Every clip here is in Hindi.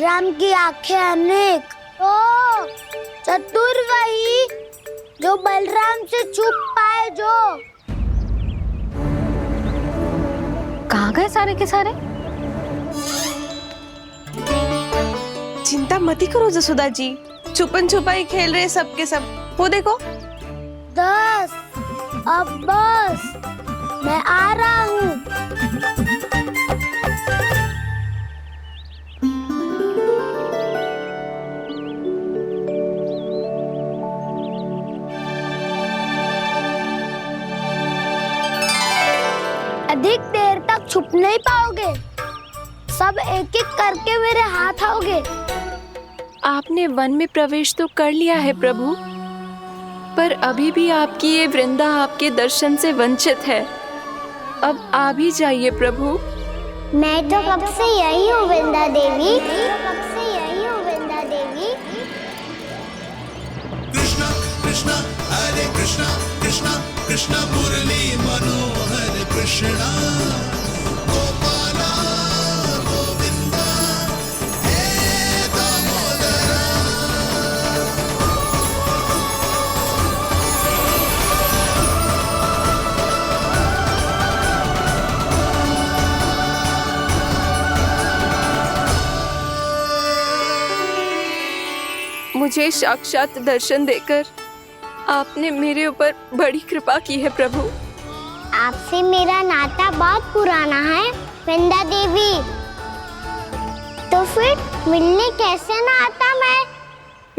बलराम की आंखें अनेक। ओ चतुर वही जो बलराम से छुप पाए। जो कहाँ गए सारे के सारे? चिंता मती करो जसोदा जी, छुपन छुपाई खेल रहे सब के सब। वो देखो 10 अब बस, मैं आ रहा हूँ। अधिक देर तक छुप नहीं पाओगे, सब एक एक करके मेरे हाथ आओगे। आपने वन में प्रवेश तो कर लिया है प्रभु, पर अभी भी आपकी ये वृंदा आपके दर्शन से वंचित है। अब आप ही जाइए प्रभु। मैं तो कब से यही हूँ वृंदा देवी, कब से यही हूँ वृंदा देवी। कृष्णा कृष्णा हरे कृष्णा कृष्णा कृष्णा मुरली मनोहर कृष्णा गोपाला गोविंदा हे दामोदरा। मुझे साक्षात दर्शन देकर आपने मेरे ऊपर बड़ी कृपा की है प्रभु। आपसे मेरा नाता बहुत पुराना है वृंदा देवी, तो फिर मिलने कैसे ना आता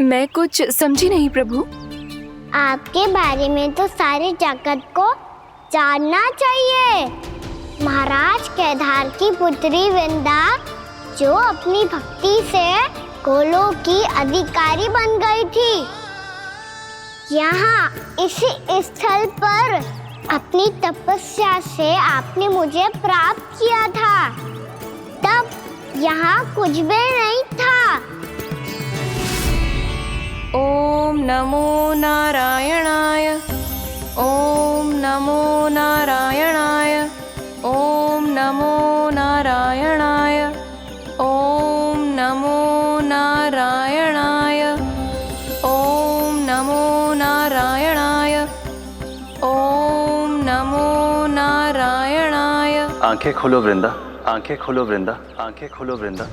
मैं कुछ समझी नहीं प्रभु। आपके बारे में तो सारे जगत को जानना चाहिए। महाराज केदार की पुत्री वृंदा जो अपनी भक्ति से गोलों की अधिकारी बन गई थी, यहाँ इसी स्थल पर अपनी तपस्या से आपने मुझे प्राप्त किया था। तब यहाँ कुछ भी नहीं था। ओम नमो नारायणाय, ओम नमो नारायणाय, ओम नमो नारायणाय, ओम नमो नारायणाय, ओम नमो नारायणाय, ओम नमो नारायणाय। आंखें खोलो वृंदा, आंखें खोलो वृंदा, आंखें खोलो वृंदा।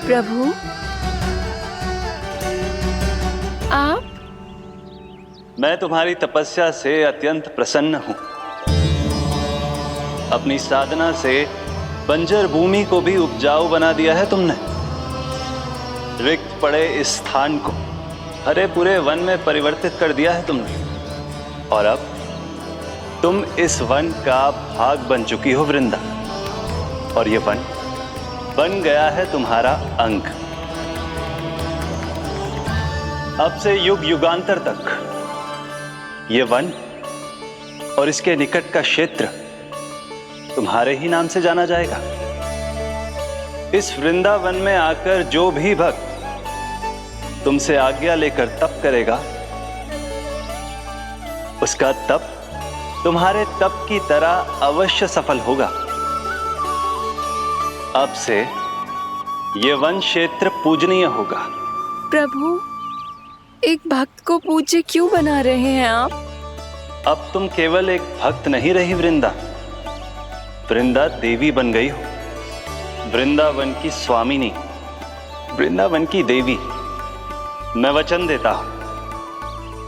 प्रभु आप? मैं तुम्हारी तपस्या से अत्यंत प्रसन्न हूं। अपनी साधना से बंजर भूमि को भी उपजाऊ बना दिया है तुमने। रिक्त पड़े इस स्थान को हरे पूरे वन में परिवर्तित कर दिया है तुमने। और अब तुम इस वन का भाग बन चुकी हो वृंदा, और ये वन बन गया है तुम्हारा अंग। अब से युग युगांतर तक ये वन और इसके निकट का क्षेत्र तुम्हारे ही नाम से जाना जाएगा। इस वृंदावन में आकर जो भी भक्त तुमसे आज्ञा लेकर तप करेगा, उसका तप तुम्हारे तप की तरह अवश्य सफल होगा। अब से ये वन क्षेत्र पूजनीय होगा। प्रभु एक भक्त को पूज्य क्यों बना रहे हैं आप? अब तुम केवल एक भक्त नहीं रही वृंदा, वृंदा देवी बन गई हो। वृंदावन की स्वामिनी, वृंदावन की देवी। मैं वचन देता हूं,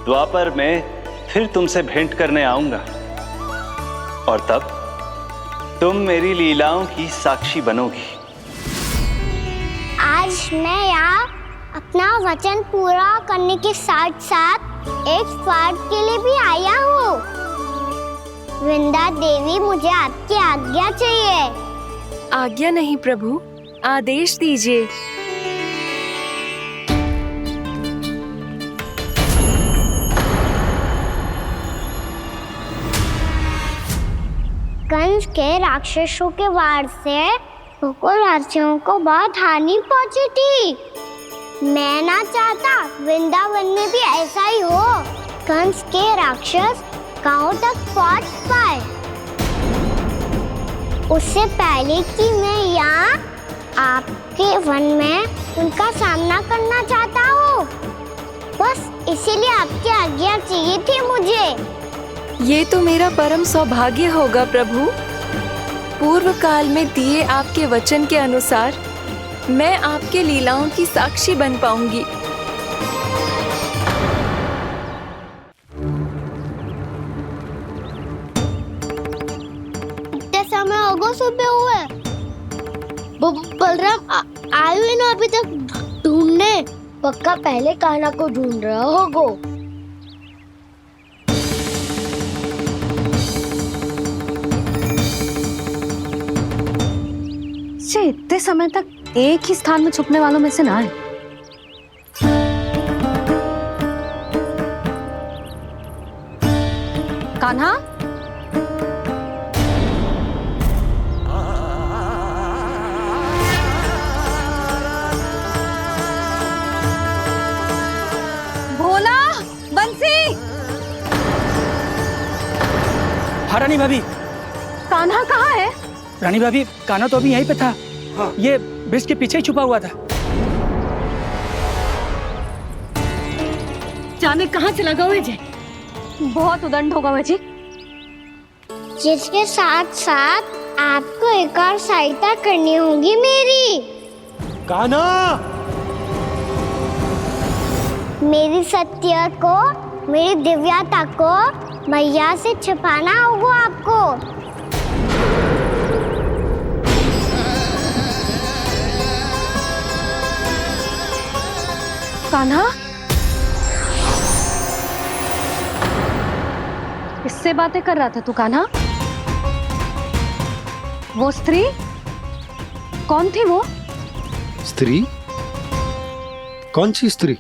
द्वापर में फिर तुमसे भेंट करने आऊंगा, और तब तुम मेरी लीलाओं की साक्षी बनोगी। आज मैं यहाँ अपना वचन पूरा करने के साथ साथ एक स्वार्थ के लिए भी आया हूँ। वृंदा देवी, मुझे आपकी आज्ञा चाहिए। आज्ञा नहीं प्रभु, आदेश दीजिए। कंस के राक्षसों के वार से गोकुलवासियों को बहुत हानि पहुंची थी। मैं ना चाहता वृंदावन में भी ऐसा ही हो। कंस के राक्षस गांव तक पहुंच पाए। उससे पहले कि मैं यहाँ आपके वन में उनका सामना करना चाहता हूँ। बस इसीलिए आपकी आज्ञा चाहिए थी मुझे। ये तो मेरा परम सौभाग्य होगा प्रभु। पूर्व काल में दिए आपके वचन के अनुसार मैं आपके लीलाओं की साक्षी बन पाऊंगी। इतने समय होगा सुबह हुए, बलराम आए हुए ना अभी तक ढूंढने। पक्का पहले कान्हा को ढूंढ रहा होगा। इतने समय तक एक ही स्थान में छुपने वालों में से ना है। कान्हा, भोला, बंसी। हाँ रानी भाभी। कान्हा कहाँ है? रानी भाभी, कान्हा तो अभी यहीं पे था। हाँ। ये ब्रिज के पीछे ही छुपा हुआ था। जाने कहाँ चला गया मुझे। बहुत उदंड होगा मुझे। जिसके साथ साथ आपको एक और सहायता करनी होगी मेरी। कान्हा, मेरी सत्य को, मेरी दिव्यता को मैया से छिपाना होगा आपको। कान्हा, किससे बातें कर रहा था तू कान्हा? वो स्त्री कौन थी? वो स्त्री? कौन सी स्त्री?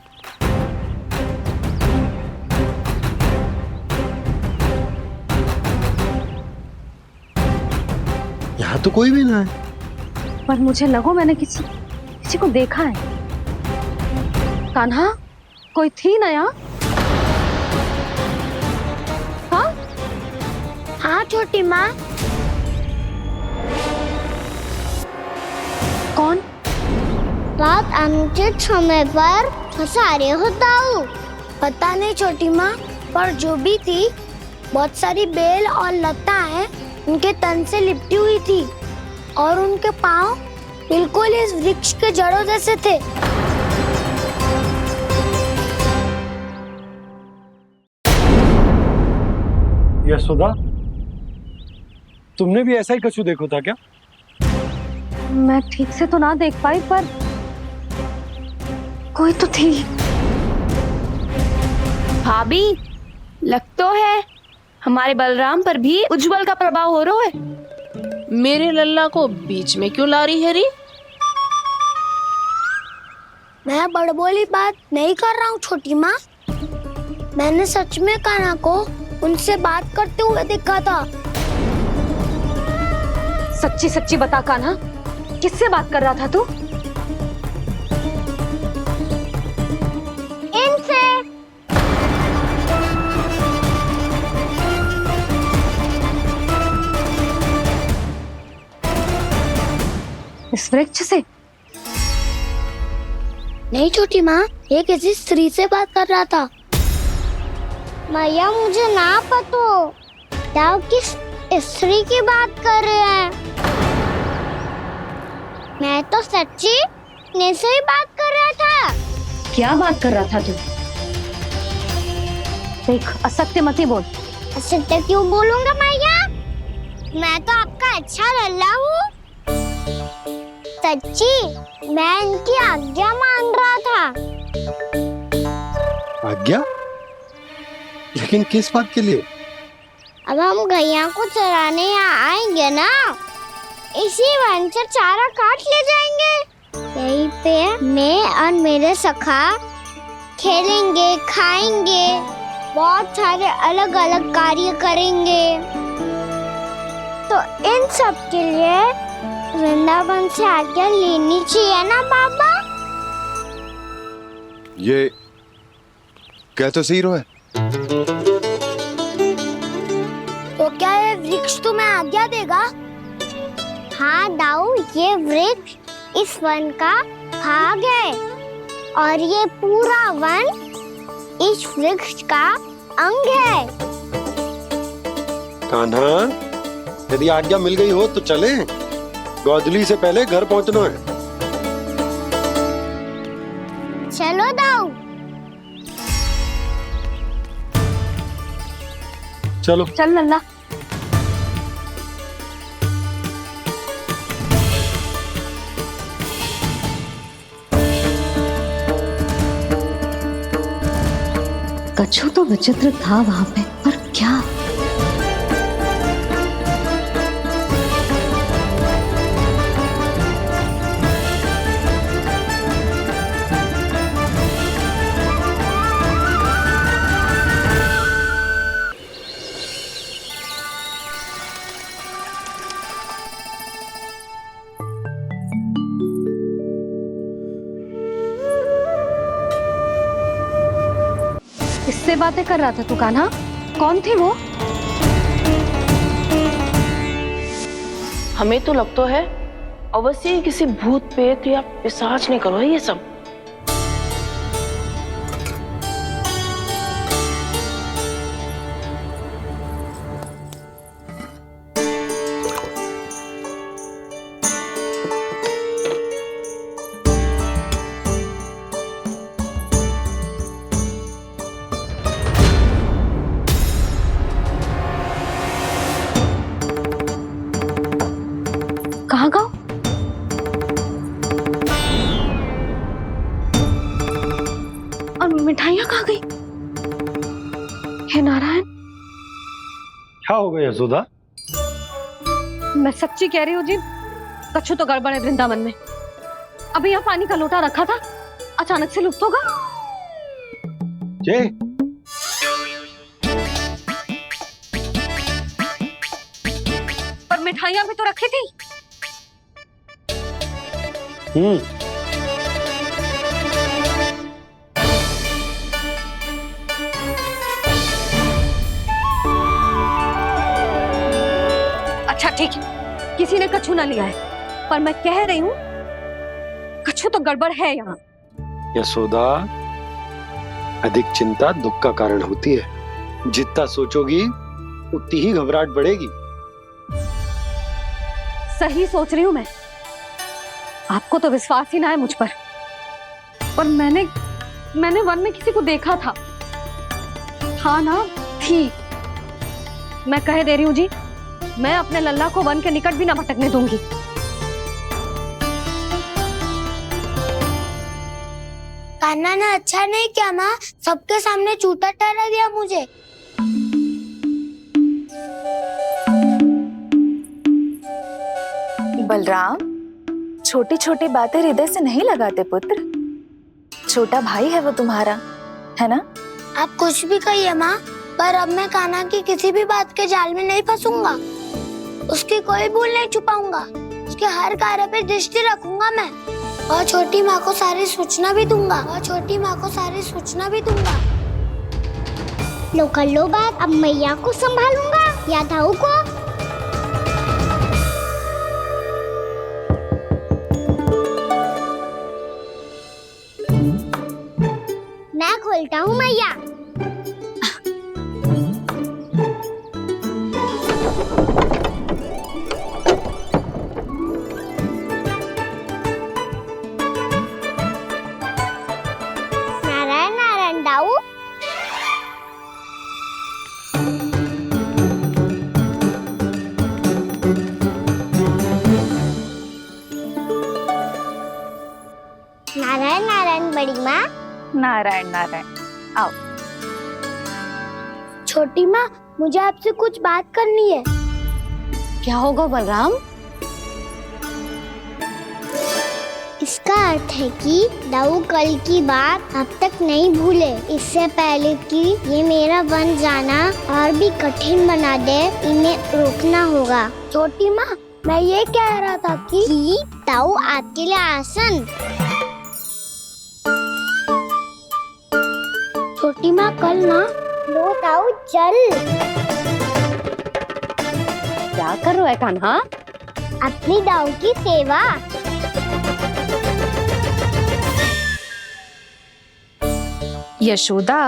यहाँ तो कोई भी ना है। पर मुझे लगो मैंने किसी को देखा है। कान्हा, कोई थी ना यहाँ? हाँ? हाँ छोटी माँ। कौन? रात अनुचित समय पर फंसारे होता हूँ। पता नहीं छोटी माँ, पर जो भी थी बहुत सारी बेल और लताएं उनके तन से लिपटी हुई थी और उनके पाँव बिल्कुल इस वृक्ष के जड़ों जैसे थे। यशोदा, तुमने भी ऐसा ही कछु देखो था क्या? मैं ठीक से तो ना देख पाई, पर कोई तो थी। भाभी, लग तो है हमारे बलराम पर भी उज्जवल का प्रभाव हो रहा है। मेरे लल्ला को बीच में क्यों ला रही है री? मैं बड़बोली बात नहीं कर रहा हूँ छोटी माँ। मैंने सच में कान्हा को उनसे बात करते हुए देखा था। सच्ची सच्ची बता कान्हा, किससे बात कर रहा था तू? इनसे। इस वृक्ष से? नहीं छोटी माँ, ये किसी स्त्री से बात कर रहा था। मैया मुझे ना पता क्या किस स्त्री की बात कर रहे हैं। मैं तो सच्ची ने से ही बात कर रहा था। क्या बात कर रहा था तू? देख, असत्य मत ही बोल। असत्य क्यों बोलूंगा मैया? मैं तो आपका अच्छा लल्ला हूँ। सच्ची मैं इनकी आज्ञा मान रहा था। आज्ञा? लेकिन किस बात के लिए? अब हम गैया को चराने यहाँ आएंगे ना, इसी वन से चारा काट ले जाएंगे। यहीं पे मैं और मेरे सखा खेलेंगे, खाएंगे, बहुत सारे अलग अलग कार्य करेंगे। तो इन सब के लिए वृंदावन से आज्ञा लेनी चाहिए ना बाबा? ये कह तो सही रहा है। तो क्या ये वृक्ष तुम्हें आज्ञा देगा? हाँ दाऊ, ये वृक्ष इस वन का भाग है और ये पूरा वन इस वृक्ष का अंग है। कान्हा, यदि आज्ञा मिल गई हो तो चलें। गोधूली से पहले घर पहुंचना है। चलो दाऊ। चलो। चल लल्ला। कछु तो विचित्र था वहां पे, पर क्या? किससे बातें कर रहा था तू कान्हा? कौन थी वो? हमें तो लगता है अवश्य ही किसी भूत प्रेत या पिशाच ने करो है ये सब। कहाँ गाँव? और मिठाइयाँ कहाँ गई? हे नारायण, क्या हो गया यशोदा? मैं सच्ची कह रही हूँ जी, कछु तो गड़बड़ है वृंदावन में। अभी यहाँ पानी का लोटा रखा था, अचानक से लुप्त होगा। जय, पर मिठाइयाँ भी तो रखी थी। अच्छा ठीक है, किसी ने कछु ना लिया है, पर मैं कह रही हूँ कछु तो गड़बड़ है यहाँ। यशोदा, अधिक चिंता दुख का कारण होती है। जितना सोचोगी उतनी ही घबराहट बढ़ेगी। सही सोच रही हूँ मैं। आपको तो विश्वास ही ना है मुझ पर मैंने वन में किसी को देखा था। हाँ ना, थी। मैं कह दे रही हूँ जी, मैं अपने लल्ला को वन के निकट भी ना भटकने दूंगी। कान्हा ने अच्छा नहीं किया माँ, सबके सामने झूठा ठहरा दिया मुझे। बलराम, छोटी छोटी बातें हृदय से नहीं लगाते पुत्र। छोटा भाई है वो तुम्हारा, है ना? आप कुछ भी कहिए माँ, पर अब मैं कान्हा की किसी भी बात के जाल में नहीं फंसूंगा। उसकी कोई भूल नहीं छुपाऊंगा। उसके हर कार्य पे दृष्टि रखूंगा मैं, और छोटी माँ को सारी सूचना भी दूंगा। लो कर लो बात, अब मैया को संभालूंगा या दाऊ को। मैं खोलता हूँ मैया। नारायण नारायण दाऊ। नारायण नारायण बड़ी माँ। नारायण नारायण, आओ। छोटी माँ, मुझे आपसे कुछ बात करनी है। क्या होगा बलराम? इसका अर्थ है कि दाऊ कल की बात अब तक नहीं भूले। इससे पहले कि ये मेरा वन जाना और भी कठिन बना दे, इन्हें रोकना होगा। छोटी माँ, मैं ये कह रहा था कि दाऊ आपके लिए आसन। छोटी माँ, कल ना लो दाऊ चल। क्या कर रहा है कान्हा? अपनी दाऊ की सेवा। यशोदा,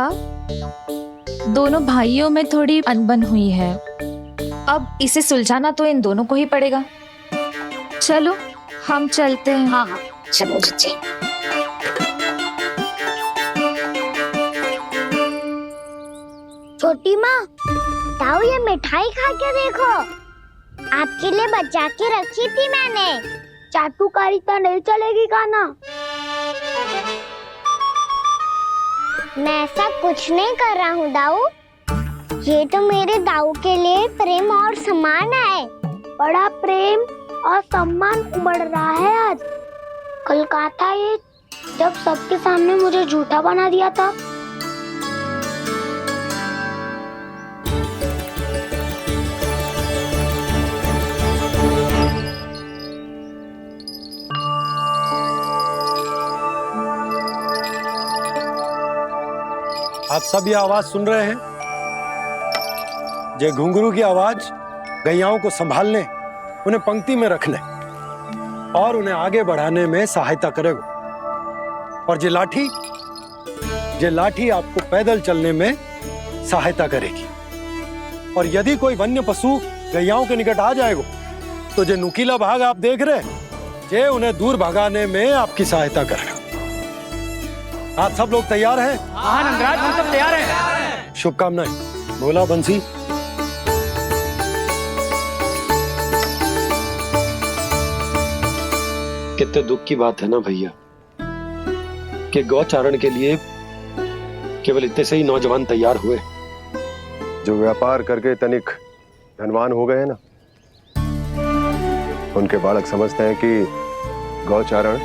दोनों भाइयों में थोड़ी अनबन हुई है। अब इसे सुलझाना तो इन दोनों को ही पड़ेगा। चलो हम चलते हैं। हाँ हाँ चलो जी। छोटी माँ, दाऊ ये मिठाई खा के देखो, आपके लिए बचा के रखी थी मैंने। चाटुकारी तो नहीं चलेगी काना। मैं ऐसा कुछ नहीं कर रहा हूँ दाऊ, ये तो मेरे दाऊ के लिए प्रेम और सम्मान है। बड़ा प्रेम और सम्मान उमड़ रहा है आज। कल कहा था ये, जब सबके सामने मुझे झूठा बना दिया था। आप सब ये आवाज सुन रहे हैं? ये घुंघरू की आवाज गैयाओं को संभालने, उन्हें पंक्ति में रखने और उन्हें आगे बढ़ाने में सहायता करेगा। और ये लाठी आपको पैदल चलने में सहायता करेगी। और यदि कोई वन्य पशु गैयाओं के निकट आ जाएगा तो ये नुकीला भाग आप देख रहे हैं, ये उन्हें दूर भगाने में आपकी सहायता करेगा। आप सब लोग तैयार हैं? हाँ नंदराज, हम सब तैयार हैं। शुभकामनाएं। बोला बंसी। कितने दुख की बात है ना भैया कि गौचारण के लिए केवल इतने से ही नौजवान तैयार हुए जो व्यापार करके तनिक धनवान हो गए ना, उनके बालक समझते हैं कि गौचारण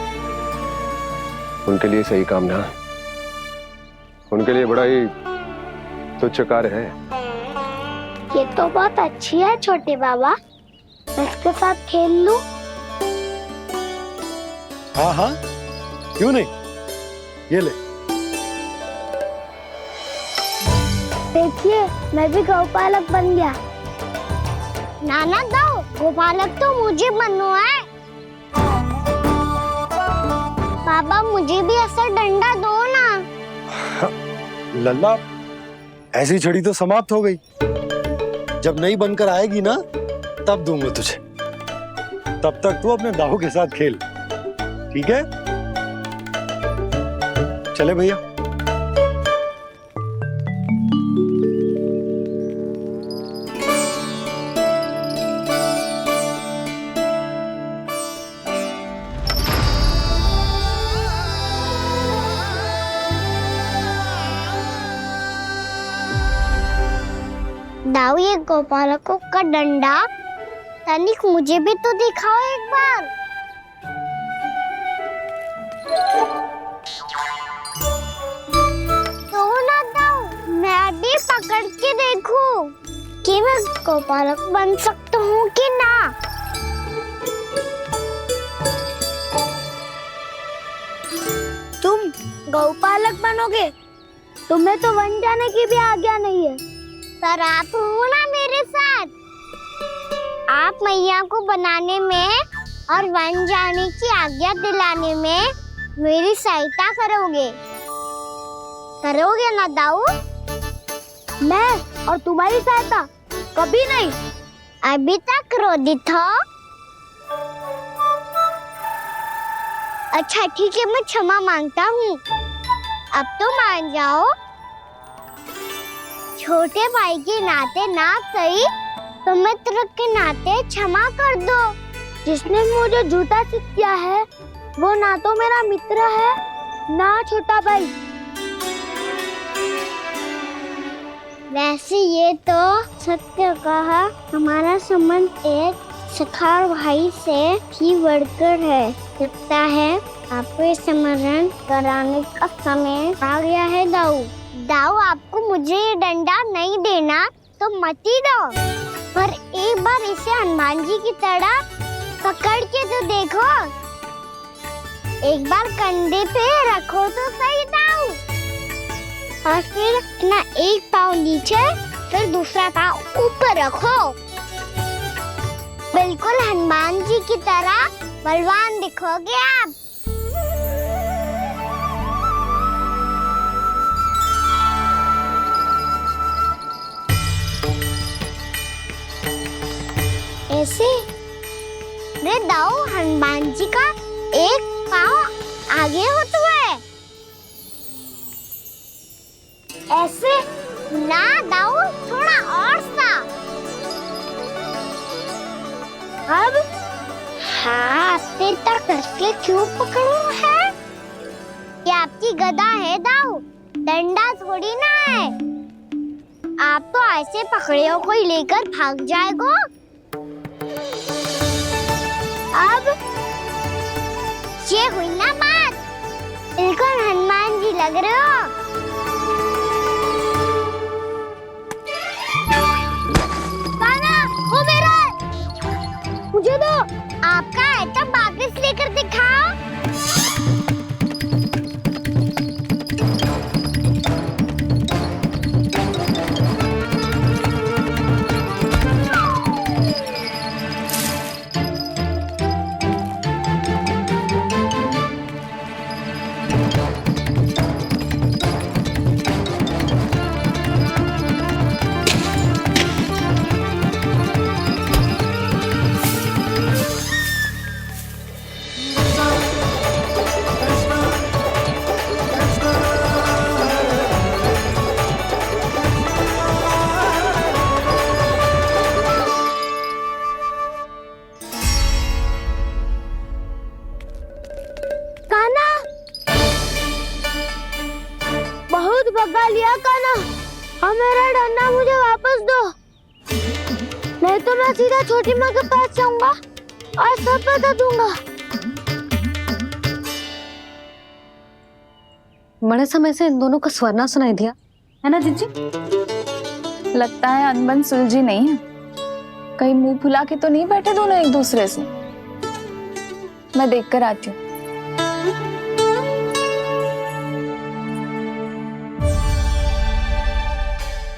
उनके लिए सही काम ना है, उनके लिए बड़ा ही तुच्छ कार्य है। ये तो बहुत अच्छी है छोटे बाबा, मैं इसके साथ खेल लूं? हाँ हाँ क्यों नहीं, ये ले। देखिए मैं भी गौपालक बन गया। नाना दो, गौपालक तो मुझे बनना है। बाबा मुझे भी ऐसा डंडा दो ना। लल्ला, ऐसी छड़ी तो समाप्त हो गई। जब नई बनकर आएगी ना तब दूंगा तुझे। तब तक तू अपने दाऊ के साथ खेल, ठीक है? चले भैया। दाऊ ये गोपालकों का डंडा तनिक मुझे भी तो दिखाओ एक बार। तो ना दाऊ, मैं भी पकड़ के देखूं कि मैं गोपालक बन सकता हूँ कि ना। तुम गौपालक बनोगे? तुम्हें तो वन जाने की भी आज्ञा नहीं है। पर आप हो ना मेरे साथ, आप मैया को बनाने में और वन जाने की आज्ञा दिलाने में मेरी सहायता करोगे ना दाऊ? मैं और तुम्हारी सहायता कभी नहीं। अभी तक क्रोधित हो? अच्छा ठीक है, मैं क्षमा मांगता हूँ। अब तो मान जाओ। छोटे भाई के नाते ना सही तो मित्र के नाते क्षमा कर दो। जिसने मुझे झूठा सिद्ध किया है वो ना तो मेरा मित्र है ना छोटा भाई। वैसे ये तो सत्य कहा, हमारा संबंध एक सखा भाई से भी बढ़कर है। लगता है आपको स्मरण कराने का समय आ गया है दाऊ। दाऊ आपको मुझे ये डंडा नहीं देना तो मत ही दो, पर एक बार इसे हनुमान जी की तरह पकड़ के तो देखो। एक बार कंधे पे रखो तो सही दाऊ, और फिर अपना एक पाँव नीचे फिर दूसरा पाँव ऊपर रखो। बिल्कुल हनुमान जी की तरह बलवान दिखोगे आप। ऐसे रे दाऊ हनुमान जी का एक पाँव आगे होते हुए ऐसे ना दाऊ, थोड़ा और सा। अब हाथ तक ऐसे क्यों पकड़ू है? ये आपकी गदा है दाऊ, डंडा थोड़ी ना है। आप तो ऐसे पकड़े हो कोई लेकर भाग जाएगा। अब ये हुई ना बात, बिल्कुल हनुमान जी लग रहे हो। कान्हा, वो मेरा है। मुझे दो। आपका है तो वापस लेकर दिखाओ। बहुत भगा लिया कान्हा, अब मेरा डंडा मुझे वापस दो, नहीं तो मैं सीधा छोटी माँ के पास जाऊंगा और सब बता दूंगा। बड़े समय से इन दोनों का स्वर ना सुनाई दिया, है ना जीजी? लगता है अनबन सुलझी नहीं है। कहीं मुंह फुला के तो नहीं बैठे दोनों एक दूसरे से। मैं देख कर आती हूँ।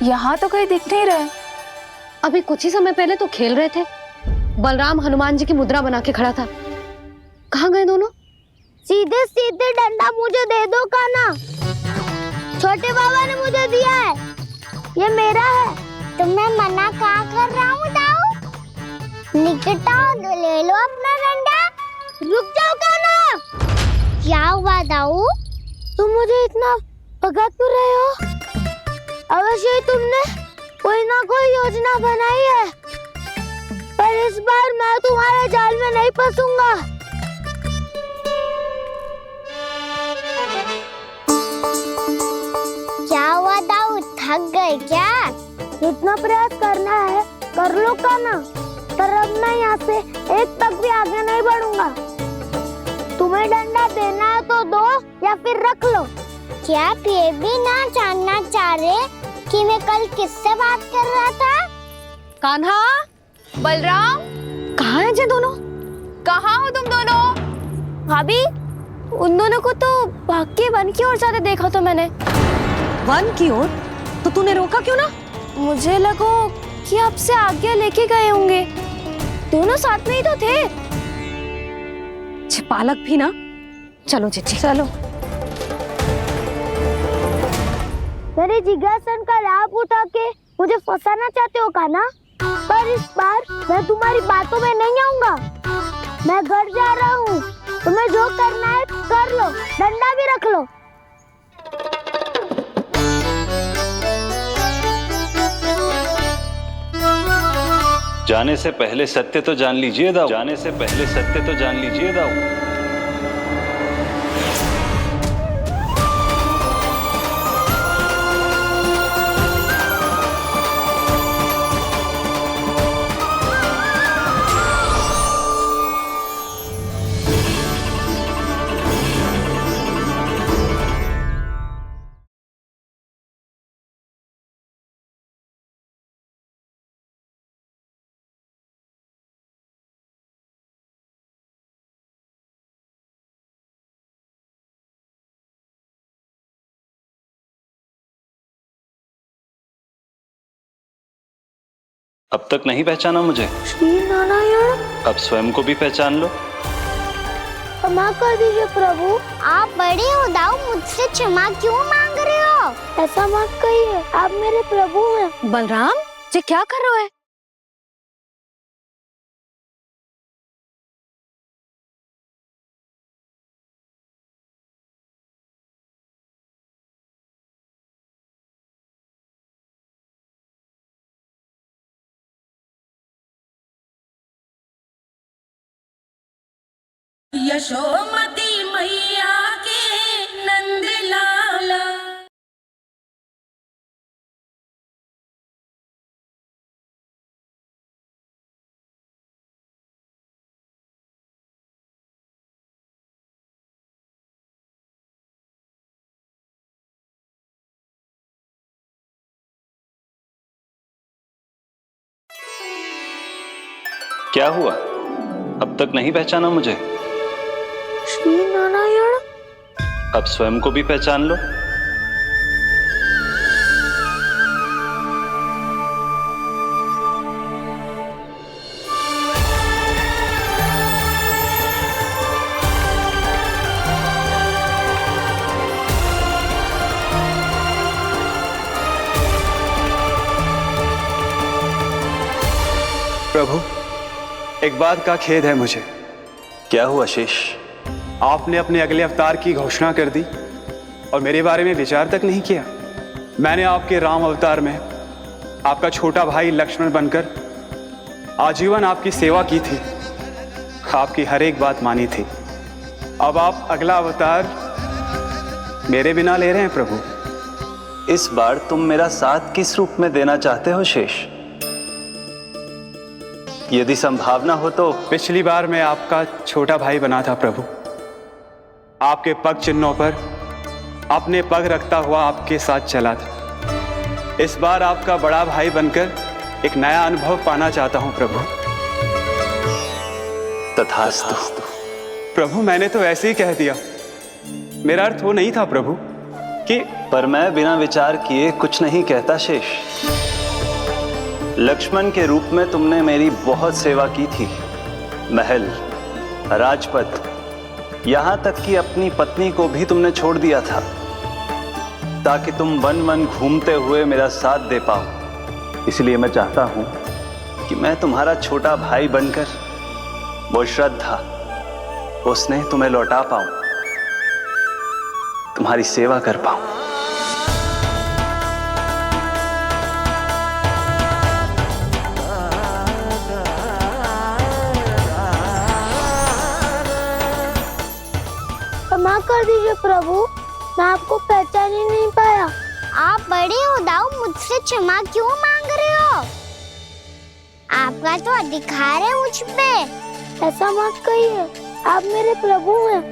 यहाँ तो कहीं दिख नहीं रहा। अभी कुछ ही समय पहले तो खेल रहे थे। बलराम हनुमान जी की मुद्रा बना के खड़ा था। कहाँ गए दोनों? सीधे सीधे डंडा मुझे दे दो कान्हा, छोटे बाबा ने मुझे दिया है, ये मेरा है। तुम्हें मना कहाँ कर रहा हूँ दाऊ? निकट आओ, ले लो अपना डंडा। रुक जाओ कान्हा। क्या हुआ दाऊ? तुम मुझे इतना भगा क्यों रहे हो? अवश्य ही तुमने कोई ना कोई योजना बनाई है, पर इस बार मैं तुम्हारे जाल में नहीं फंसूंगा। क्या हुआ दाऊ, थक गए क्या? इतना प्रयास करना है कर लो कान्हा, पर अब मैं यहाँ से एक तक भी आगे नहीं बढ़ूंगा। तुम्हें डंडा देना है तो दो या फिर रख लो। क्या आप ये भी ना जानना चाह रहे कि मैं कल किससे बात कर रहा था? कान्हा, बलराम, कहाँ हैं ये दोनों? कहाँ हो तुम दोनों? भाभी, उन दोनों को तो भाग के वन की ओर जाते देखा तो मैंने। वन की ओर? तो तूने रोका क्यों ना? मुझे लगा कि आपसे आगे लेके गए होंगे। दोनों साथ में ही तो थे। पालक भी ना। चलो जीजी, चलो। मेरे जिज्ञासन का लाभ उठा के मुझे फंसाना चाहते हो कान्हा, पर इस बार मैं तुम्हारी बातों में नहीं आऊंगा। मैं घर जा रहा हूँ, तुम्हें जो करना है कर लो, डंडा भी रख लो। जाने से पहले सत्य तो जान लीजिए दाऊ, जाने से पहले सत्य तो जान लीजिए दाऊ। अब तक नहीं पहचाना मुझे? श्री नारायण। अब स्वयं को भी पहचान लो। क्षमा कर दीजिए प्रभु, आप बड़े उदाऊ मुझसे क्षमा क्यों मांग रहे हो? ऐसा मत कहिए, आप मेरे प्रभु हैं। बलराम, ये क्या कर रहे हो? यशोमती मैया के नंद लाला। क्या हुआ? अब तक नहीं पहचाना मुझे? श्री नारायण। अब स्वयं को भी पहचान लो। प्रभु, एक बात का खेद है मुझे। क्या हुआ शेष? आपने अपने अगले अवतार की घोषणा कर दी और मेरे बारे में विचार तक नहीं किया। मैंने आपके राम अवतार में आपका छोटा भाई लक्ष्मण बनकर आजीवन आपकी सेवा की थी, आपकी हर एक बात मानी थी। अब आप अगला अवतार मेरे बिना ले रहे हैं प्रभु। इस बार तुम मेरा साथ किस रूप में देना चाहते हो शेष? यदि संभावना हो तो। पिछली बार मैं आपका छोटा भाई बना था प्रभु, आपके पग चिन्हों पर अपने पग रखता हुआ आपके साथ चला था। इस बार आपका बड़ा भाई बनकर एक नया अनुभव पाना चाहता हूं प्रभु। तथास्तु। प्रभु, मैंने तो ऐसे ही कह दिया, मेरा अर्थ वो नहीं था प्रभु कि। पर मैं बिना विचार किए कुछ नहीं कहता शेष। लक्ष्मण के रूप में तुमने मेरी बहुत सेवा की थी। महल, राजपथ, यहां तक कि अपनी पत्नी को भी तुमने छोड़ दिया था ताकि तुम वन वन घूमते हुए मेरा साथ दे पाओ। इसलिए मैं चाहता हूं कि मैं तुम्हारा छोटा भाई बनकर वो श्रद्धा, वो स्नेह तुम्हें लौटा पाऊं, तुम्हारी सेवा कर पाऊं। क्षमा कर दीजिए प्रभु, मैं आपको पहचान ही नहीं पाया। आप बड़े उदाऊ मुझसे क्षमा क्यों मांग रहे हो? आपका तो अधिकार है मुझ पे। ऐसा मत कहिए, आप मेरे प्रभु हैं।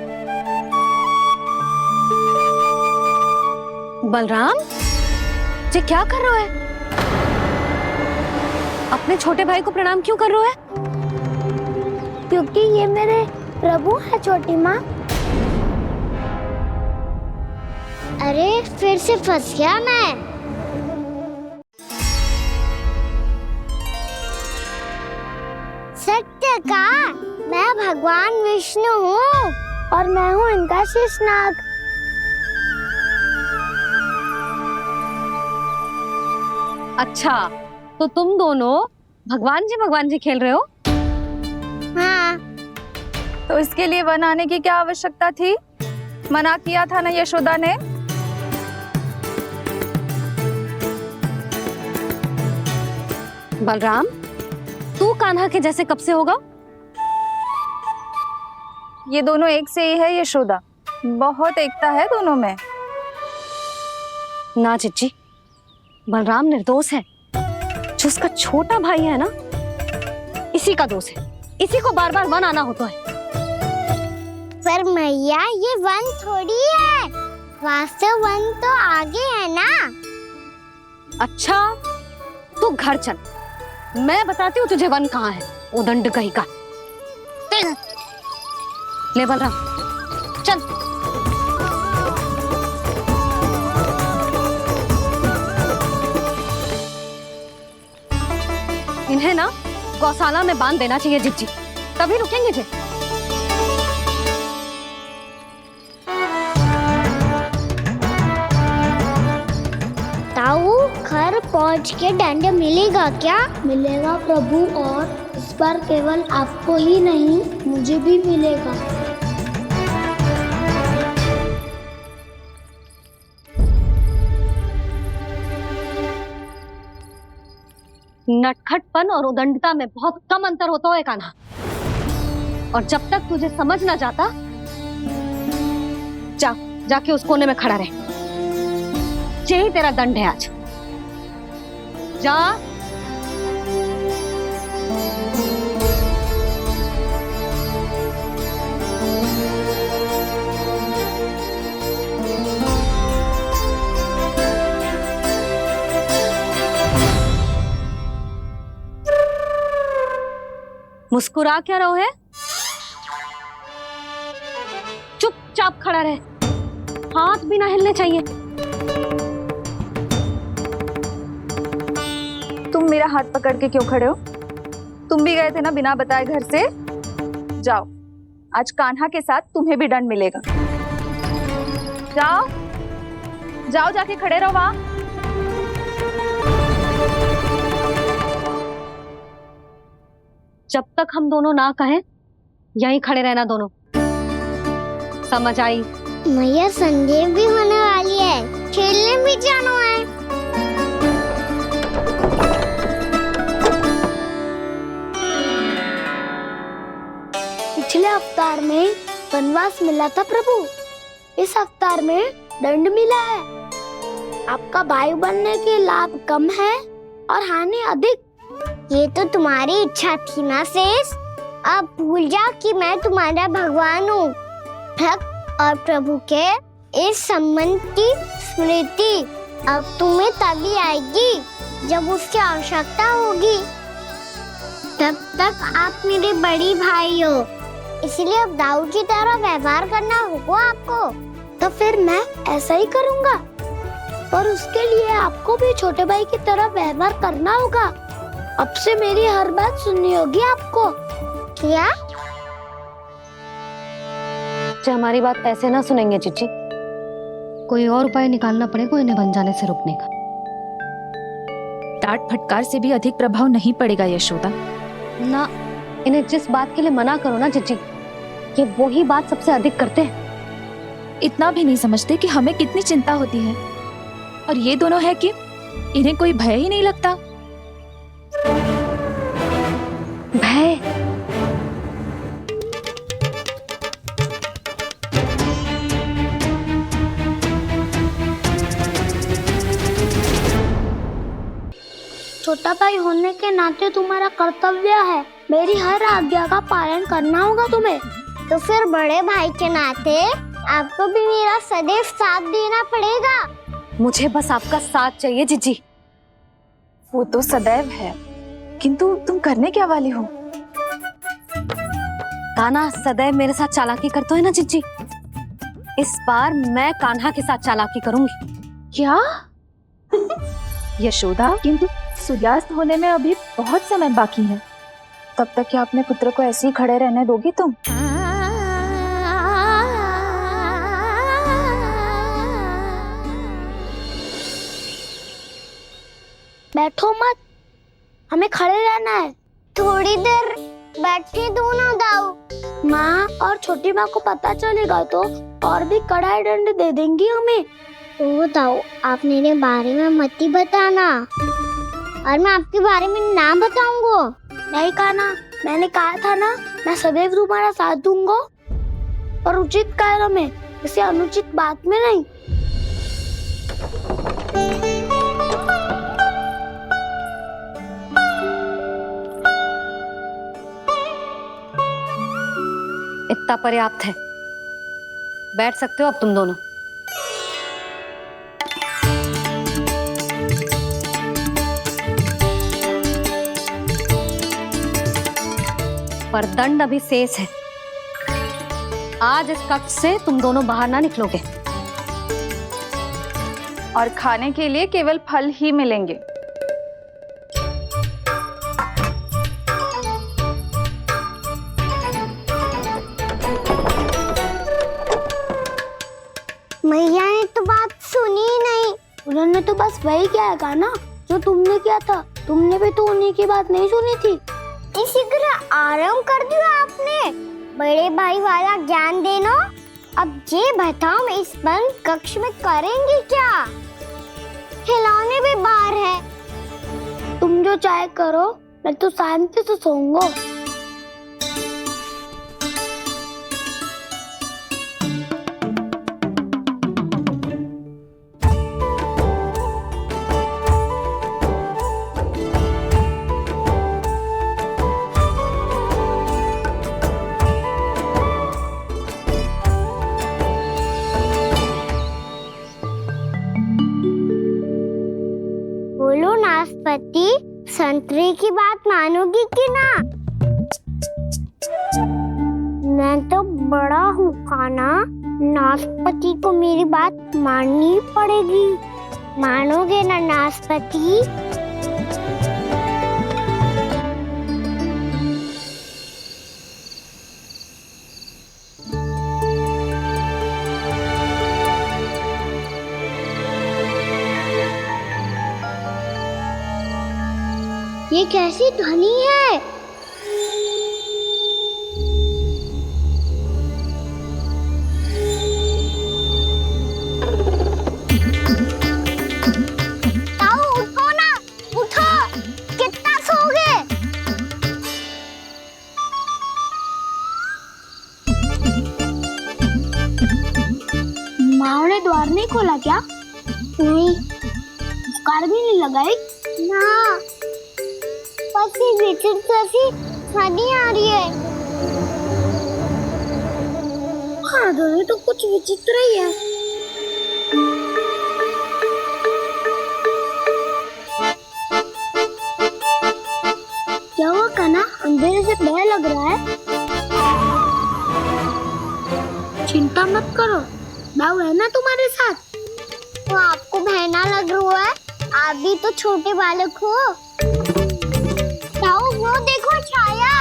बलराम, ये क्या कर रहे हो? अपने छोटे भाई को प्रणाम क्यों कर रहे हो? क्योंकि ये मेरे प्रभु है छोटी माँ। अरे फिर से फंस गया मैं। सत्य का, मैं भगवान विष्णु हूँ और मैं हूँ इनका शेषनाग। अच्छा, तो तुम दोनों भगवान जी खेल रहे हो? हाँ। तो इसके लिए वन आने की क्या आवश्यकता थी? मना किया था ना यशोदा ने। बलराम, तू कान्हा के जैसे कब से होगा? ये दोनों एक से ही है यशोदा, बहुत एकता है दोनों में। ना चिच्ची, बलराम निर्दोष है। जो उसका छोटा भाई है ना, इसी का दोष है। इसी को बार बार वन आना होता है। पर मैया, ये वन थोड़ी है, वास्तव वन तो आगे है ना। अच्छा, तू घर चल, मैं बताती हूँ तुझे वन कहाँ है। उदंड कहीं का। ले बलराम, चल। इन्हें ना गौशाला में बांध देना चाहिए जिज्जी, तभी रुकेंगे जी। ताऊ, घर पहुंच के दंड मिलेगा क्या? मिलेगा प्रभु, और इस बार केवल आपको ही नहीं मुझे भी मिलेगा। नटखटपन और उदंडता में बहुत कम अंतर होता है कान्हा, और जब तक तुझे समझ ना जाता, जाके उस कोने में खड़ा रहे। यही तेरा दंड है आज। जा। मुस्कुरा क्या रहो है? चुपचाप खड़ा रहे, हाथ भी ना हिलने चाहिए। तुम मेरा हाथ पकड़ के क्यों खड़े हो? तुम भी गए थे ना बिना बताए घर से। जाओ, आज कान्हा के साथ तुम्हें भी दंड मिलेगा। जाओ जाओ, जाके खड़े रहो वहां। जब तक हम दोनों ना कहें, यहीं खड़े रहना दोनों। समझ आई? मैया, संध्या भी होने वाली है, खेलने भी जाना है। पिछले अवतार में वनवास मिला था प्रभु, इस अवतार में दंड मिला है। आपका भाई बनने के लाभ कम है और हानि अधिक। ये तो तुम्हारी इच्छा थी ना शेष। अब भूल जा कि मैं तुम्हारा भगवान हूँ। भक्त और प्रभु के इस संबंध की स्मृति अब तुम्हें तभी आएगी जब उसकी आवश्यकता होगी। तब तक आप मेरे बड़ी भाई हो, इसलिए अब दाऊ की तरह व्यवहार करना होगा आपको। तो फिर मैं ऐसा ही करूँगा, पर उसके लिए आपको भी छोटे भाई की तरह व्यवहार करना होगा। अब से मेरी हर बात सुननी होगी आपको। क्या? हमारी बात ऐसे ना सुनेंगे चिच्ची, कोई और उपाय निकालना पड़ेगा इन्हें बन जाने से रुकने का। डांट फटकार से भी अधिक प्रभाव नहीं पड़ेगा यशोदा। ना, इन्हें जिस बात के लिए मना करो ना चिच्ची, ये वही बात सबसे अधिक करते हैं। इतना भी नहीं समझते कि हमें कितनी चिंता होती है, और ये दोनों है कि इन्हें कोई भय ही नहीं लगता। भय? छोटा भाई होने के नाते तुम्हारा कर्तव्य है, मेरी हर आज्ञा का पालन करना होगा तुम्हें। तो फिर बड़े भाई के नाते आपको भी मेरा सदैव साथ देना पड़ेगा। मुझे बस आपका साथ चाहिए जिज्जी। वो तो सदैव है, किंतु तुम करने क्या वाली हो? कान्हा सदैव मेरे साथ चालाकी करते है ना जिज्जी, इस बार मैं कान्हा के साथ चालाकी करूंगी। क्या? यशोदा, किंतु सूर्यास्त होने में अभी बहुत समय बाकी है। तब तक क्या अपने पुत्र को ऐसे ही खड़े रहने दोगी तुम? बैठो मत, हमें खड़े रहना है। थोड़ी देर बैठे दोनों दाऊ। माँ और छोटी माँ को पता चलेगा तो और भी कड़ा दंड दे देंगी हमें। ओ दाऊ, आप मेरे बारे में मत ही बताना, और मैं आपके बारे में ना बताऊंगा। नहीं कान्हा, मैंने कहा था ना, मैं सदैव तुम्हारा साथ दूंगा, और उचित कार्य में, किसी अनुचित बात में नहीं। इतना पर्याप्त है, बैठ सकते हो अब तुम दोनों। पर दंड अभी शेष है। आज इस कक्ष से तुम दोनों बाहर ना निकलोगे, और खाने के लिए केवल फल ही मिलेंगे। मैया ने तो बात सुनी ही नहीं। उन्होंने तो बस वही कहा ना जो तुमने किया था। तुमने भी तो उन्हीं की बात नहीं सुनी थी। इसी तरह आराम कर दिया आपने। बड़े भाई वाला ज्ञान देना। अब ये बताओ हम इस बंद कक्ष में करेंगे क्या? खिलौने भी बाहर है। तुम जो चाहे करो, मैं तो शांति से सोऊंगा। बोलो नाशपाती, संतरे की बात मानोगी कि ना? मैं तो बड़ा हूँ काना, नाशपाती को मेरी बात माननी पड़ेगी। मानोगे ना नाशपाती? ये कैसी ध्वनि है? ताऊ उठो ना, उठो। कितना सोओगे? माँ ने द्वार नहीं खोला क्या? नहीं। कार भी नहीं लगाई? ना, बस ये विचित्र सी ध्वनि आ रही है। हाँ, ध्वनि तो कुछ विचित्र ही है। क्या हुआ कान्हा? अंधेरे से डर लग रहा है। चिंता मत करो, दाऊ है ना तुम्हारे साथ। तो आपको बहना लग रहा है? आप भी तो छोटे बालक हो। ताऊ वो देखो छाया,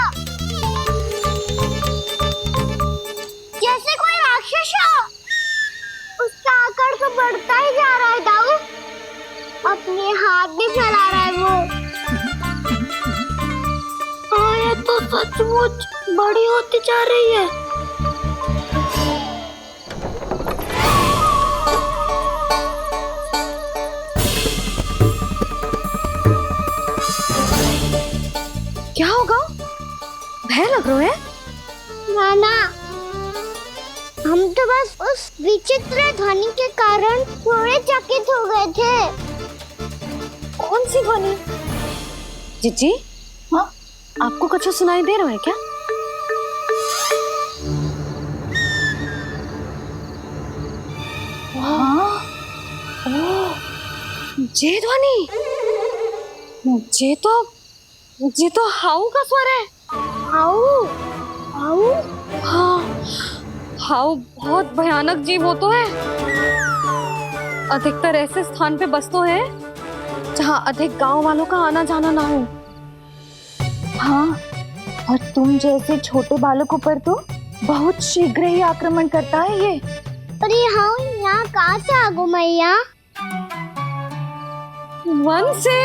जैसे कोई राक्षस हो। उसका आकार तो बढ़ता ही जा रहा है ताऊ। अपने हाथ भी फैला रहा है वो। हाँ, ये तो सचमुच बड़ी होती जा रही है। क्या होगा? भय लग रहा है? नाना, हम तो बस उस विचित्र ध्वनि के कारण थोड़े चकित हो गए थे। कौन सी ध्वनि? जीजी, हाँ, आपको कुछ सुनाई दे रहा है क्या? हाँ, ओह, ये ध्वनि, ये तो हाउ का स्वर है। हाउ? हाउ? हाँ, हाउ बहुत भयानक जीव हो तो है। अधिकतर ऐसे स्थान पे बसते हैं जहाँ अधिक गांव वालों का आना जाना ना हो। हाँ, और तुम जैसे छोटे बालकों पर तो बहुत शीघ्र ही आक्रमण करता है ये। पर ये हाउ यहाँ कहाँ से आ गो मैया? वन से।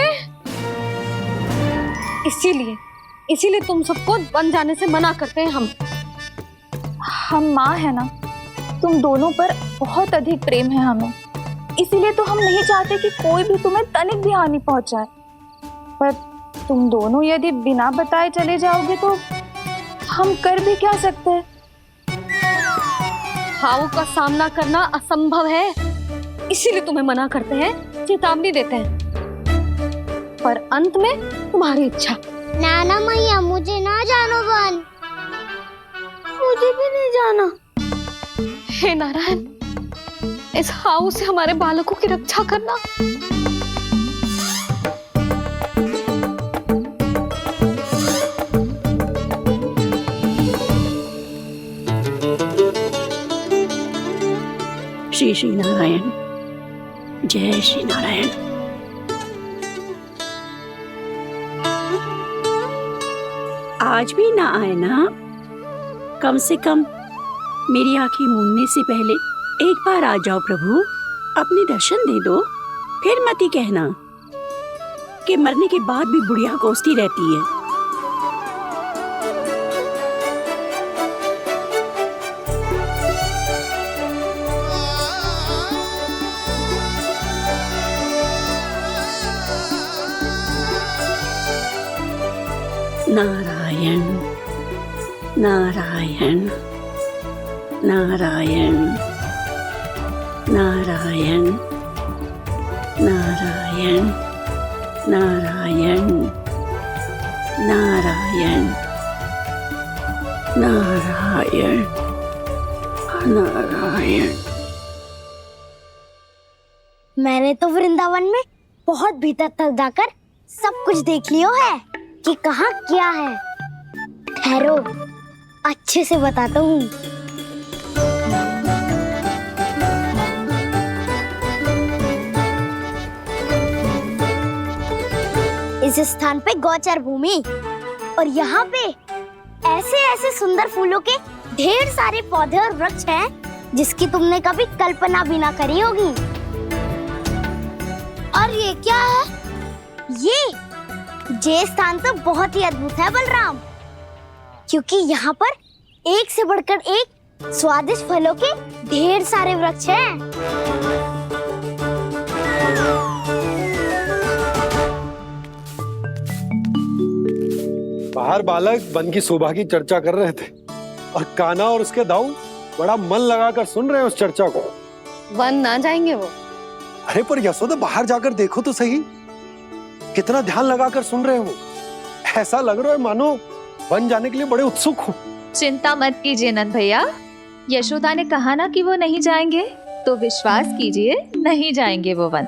इसीलिए तुम सबको वन जाने से मना करते हैं हम माँ है ना, तुम दोनों पर बहुत अधिक प्रेम है हमें। इसीलिए तो हम नहीं चाहते कि कोई भी तुम्हें तनिक भी हानि पहुंचाए। पर तुम दोनों यदि बिना बताए चले जाओगे तो हम कर भी क्या सकते हैं? हाउ का सामना करना असंभव है, इसीलिए तुम्हें मना करते हैं, चेतावनी देते हैं। पर अंत में तुम्हारी इच्छा। नाना मैया, मुझे ना जानो वन। मुझे भी नहीं जाना। हे नारायण, इस हाउ से हमारे बालकों की रक्षा करना। श्री श्री नारायण, जय श्री नारायण। आज भी ना आए ना? कम से कम मेरी आंखें मूंदने से पहले एक बार आ जाओ प्रभु, अपने दर्शन दे दो, फिर मत ही कहना कि मरने के बाद भी बुढ़िया कोसती रहती है। नारायण नारायण नारायण नारायण नारायण नारायण नारायण नारायण नारायण। मैंने तो वृंदावन में बहुत भीतर तक जाकर सब कुछ देख लियो है कि कहाँ क्या है। ठहरो, अच्छे से बताता हूँ। इस स्थान पे गौचर भूमि और यहाँ पे ऐसे ऐसे सुंदर फूलों के ढेर सारे पौधे और वृक्ष हैं जिसकी तुमने कभी कल्पना भी ना करी होगी। और ये क्या है? ये स्थान तो बहुत ही अद्भुत है बलराम, क्योंकि यहाँ पर एक से बढ़कर एक स्वादिष्ट फलों के ढेर सारे वृक्ष हैं। बाहर बालक वन की शोभा की चर्चा कर रहे थे और कान्हा और उसके दाऊ बड़ा मन लगाकर सुन रहे हैं उस चर्चा को। वन ना जाएंगे वो? अरे पर यशोदा, बाहर जाकर देखो तो सही, कितना ध्यान लगाकर सुन रहे हो। ऐसा लग रहा है मानो वन जाने के लिए बड़े उत्सुक हो। चिंता मत कीजिए नंद भैया, यशोदा ने कहा ना कि वो नहीं जाएंगे, तो विश्वास कीजिए नहीं जाएंगे वो वन।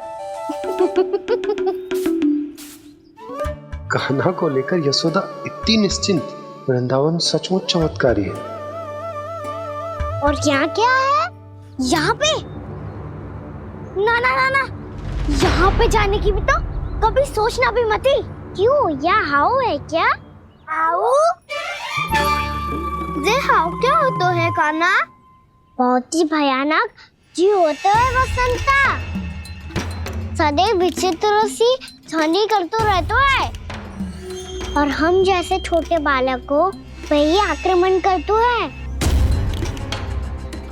कान्हा को लेकर यशोदा इतनी निश्चिंत, वृंदावन सचमुच चमत्कारी है। और यहाँ क्या है? यहाँ पे ना ना ना ना, यहाँ पे जाने की भी तो कभी सोचना भी मत ही। क्यों, यहाँ हाउ है क्या? हाउ? ये हाउ क्या होता है कान्हा? बहुत ही भयानक जी होता है वसंता। सदैव विचित्र सी ध्वनि करते रहता है और हम जैसे छोटे बालक को वही आक्रमण करते है।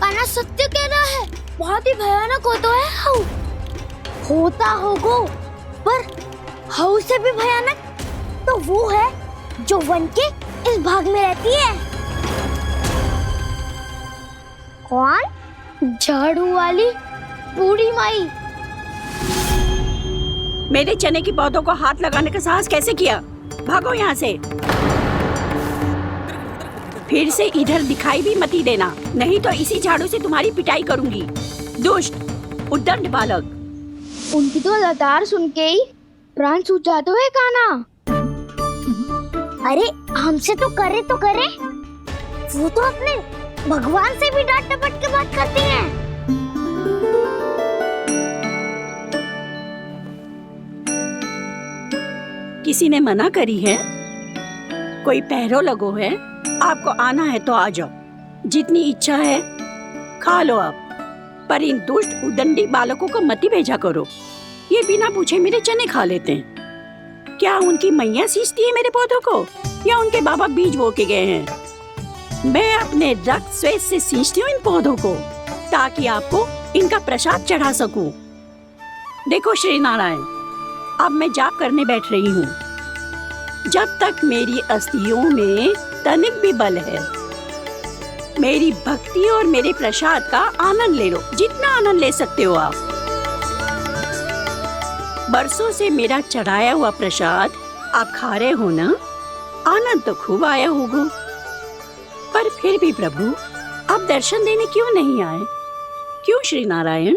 कान्हा सत्य कह रहा है, बहुत ही भयानक होता है हाउ। होता होगा, पर हाउ से भी भयानक तो वो है जो वन के इस भाग में रहती है। कौन? झाड़ू वाली बूढ़ी माई। मेरे चने की पौधों को हाथ लगाने का साहस कैसे किया? भागो यहाँ से। फिर से इधर दिखाई भी मत ही देना, नहीं तो इसी झाड़ू से तुम्हारी पिटाई करूंगी। दुष्ट उद्दंड बालक। उनकी तो लतार सुन के ही प्राण सूझ जाते हुए कान्हा। अरे हमसे तो करे, वो तो अपने भगवान से भी डांट डपट के बात करती हैं। किसी ने मना करी है? कोई पहरो लगो है? आपको आना है तो आ जाओ, जितनी इच्छा है खा लो आप, पर इन दुष्ट उदंडी बालकों को मत ही भेजा करो। ये बिना पूछे मेरे चने खा लेते हैं। क्या उनकी मैया सींचती है मेरे पौधों को, या उनके बाबा बीज बो के गए हैं? मैं अपने रक्त स्वेद से सींचती हूँ इन पौधों को, ताकि आपको इनका प्रसाद चढ़ा सकूं। देखो श्री नारायण, अब मैं जाप करने बैठ रही हूँ। जब तक मेरी अस्थियों में तनिक भी बल है, मेरी भक्ति और मेरे प्रसाद का आनंद ले लो, जितना आनंद ले सकते हो आप। बरसों से मेरा चढ़ाया हुआ प्रसाद आप खा रहे हो ना, आनंद तो खूब आया होगा। पर फिर भी प्रभु, आप दर्शन देने क्यों नहीं आए? क्यों श्री नारायण?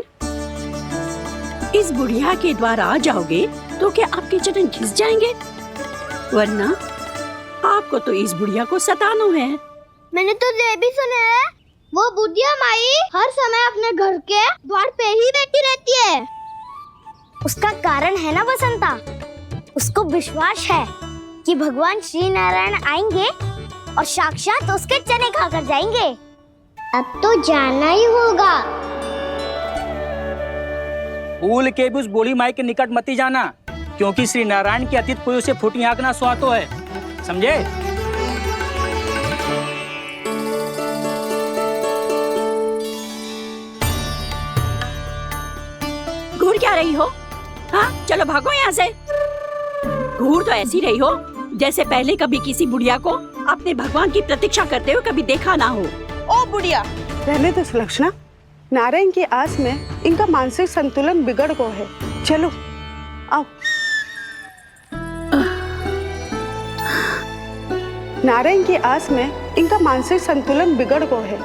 इस बुढ़िया के द्वार आ जाओगे तो क्या आपके चरण घिस जाएंगे? वरना आपको तो इस बुढ़िया को सताना है। मैंने तो ये भी सुना है, वो बुढ़िया माई हर समय अपने घर के द्वार पे ही बैठी रहती है। उसका कारण है ना बसंता, उसको विश्वास है कि भगवान श्री नारायण आएंगे और साक्षात उसके चने खाकर जाएंगे। अब तो जाना ही होगा। भूल के भी उस बूढ़ी माई के निकट मती जाना, क्योंकि श्री नारायण के अतीत कोई उसे फूटी हाँकना स्वातो है, समझे? घूर क्या रही हो? हाँ, चलो भागो यहाँ से। घूर तो ऐसी रही हो जैसे पहले कभी किसी बुढ़िया को अपने भगवान की प्रतीक्षा करते हुए कभी देखा ना हो। ओ बुढ़िया, रहने दो सुलक्षणा। नारायण की आस में इनका मानसिक संतुलन बिगड़ गया है। चलो आओ। नारायण की आस में इनका मानसिक संतुलन बिगड़ गया है।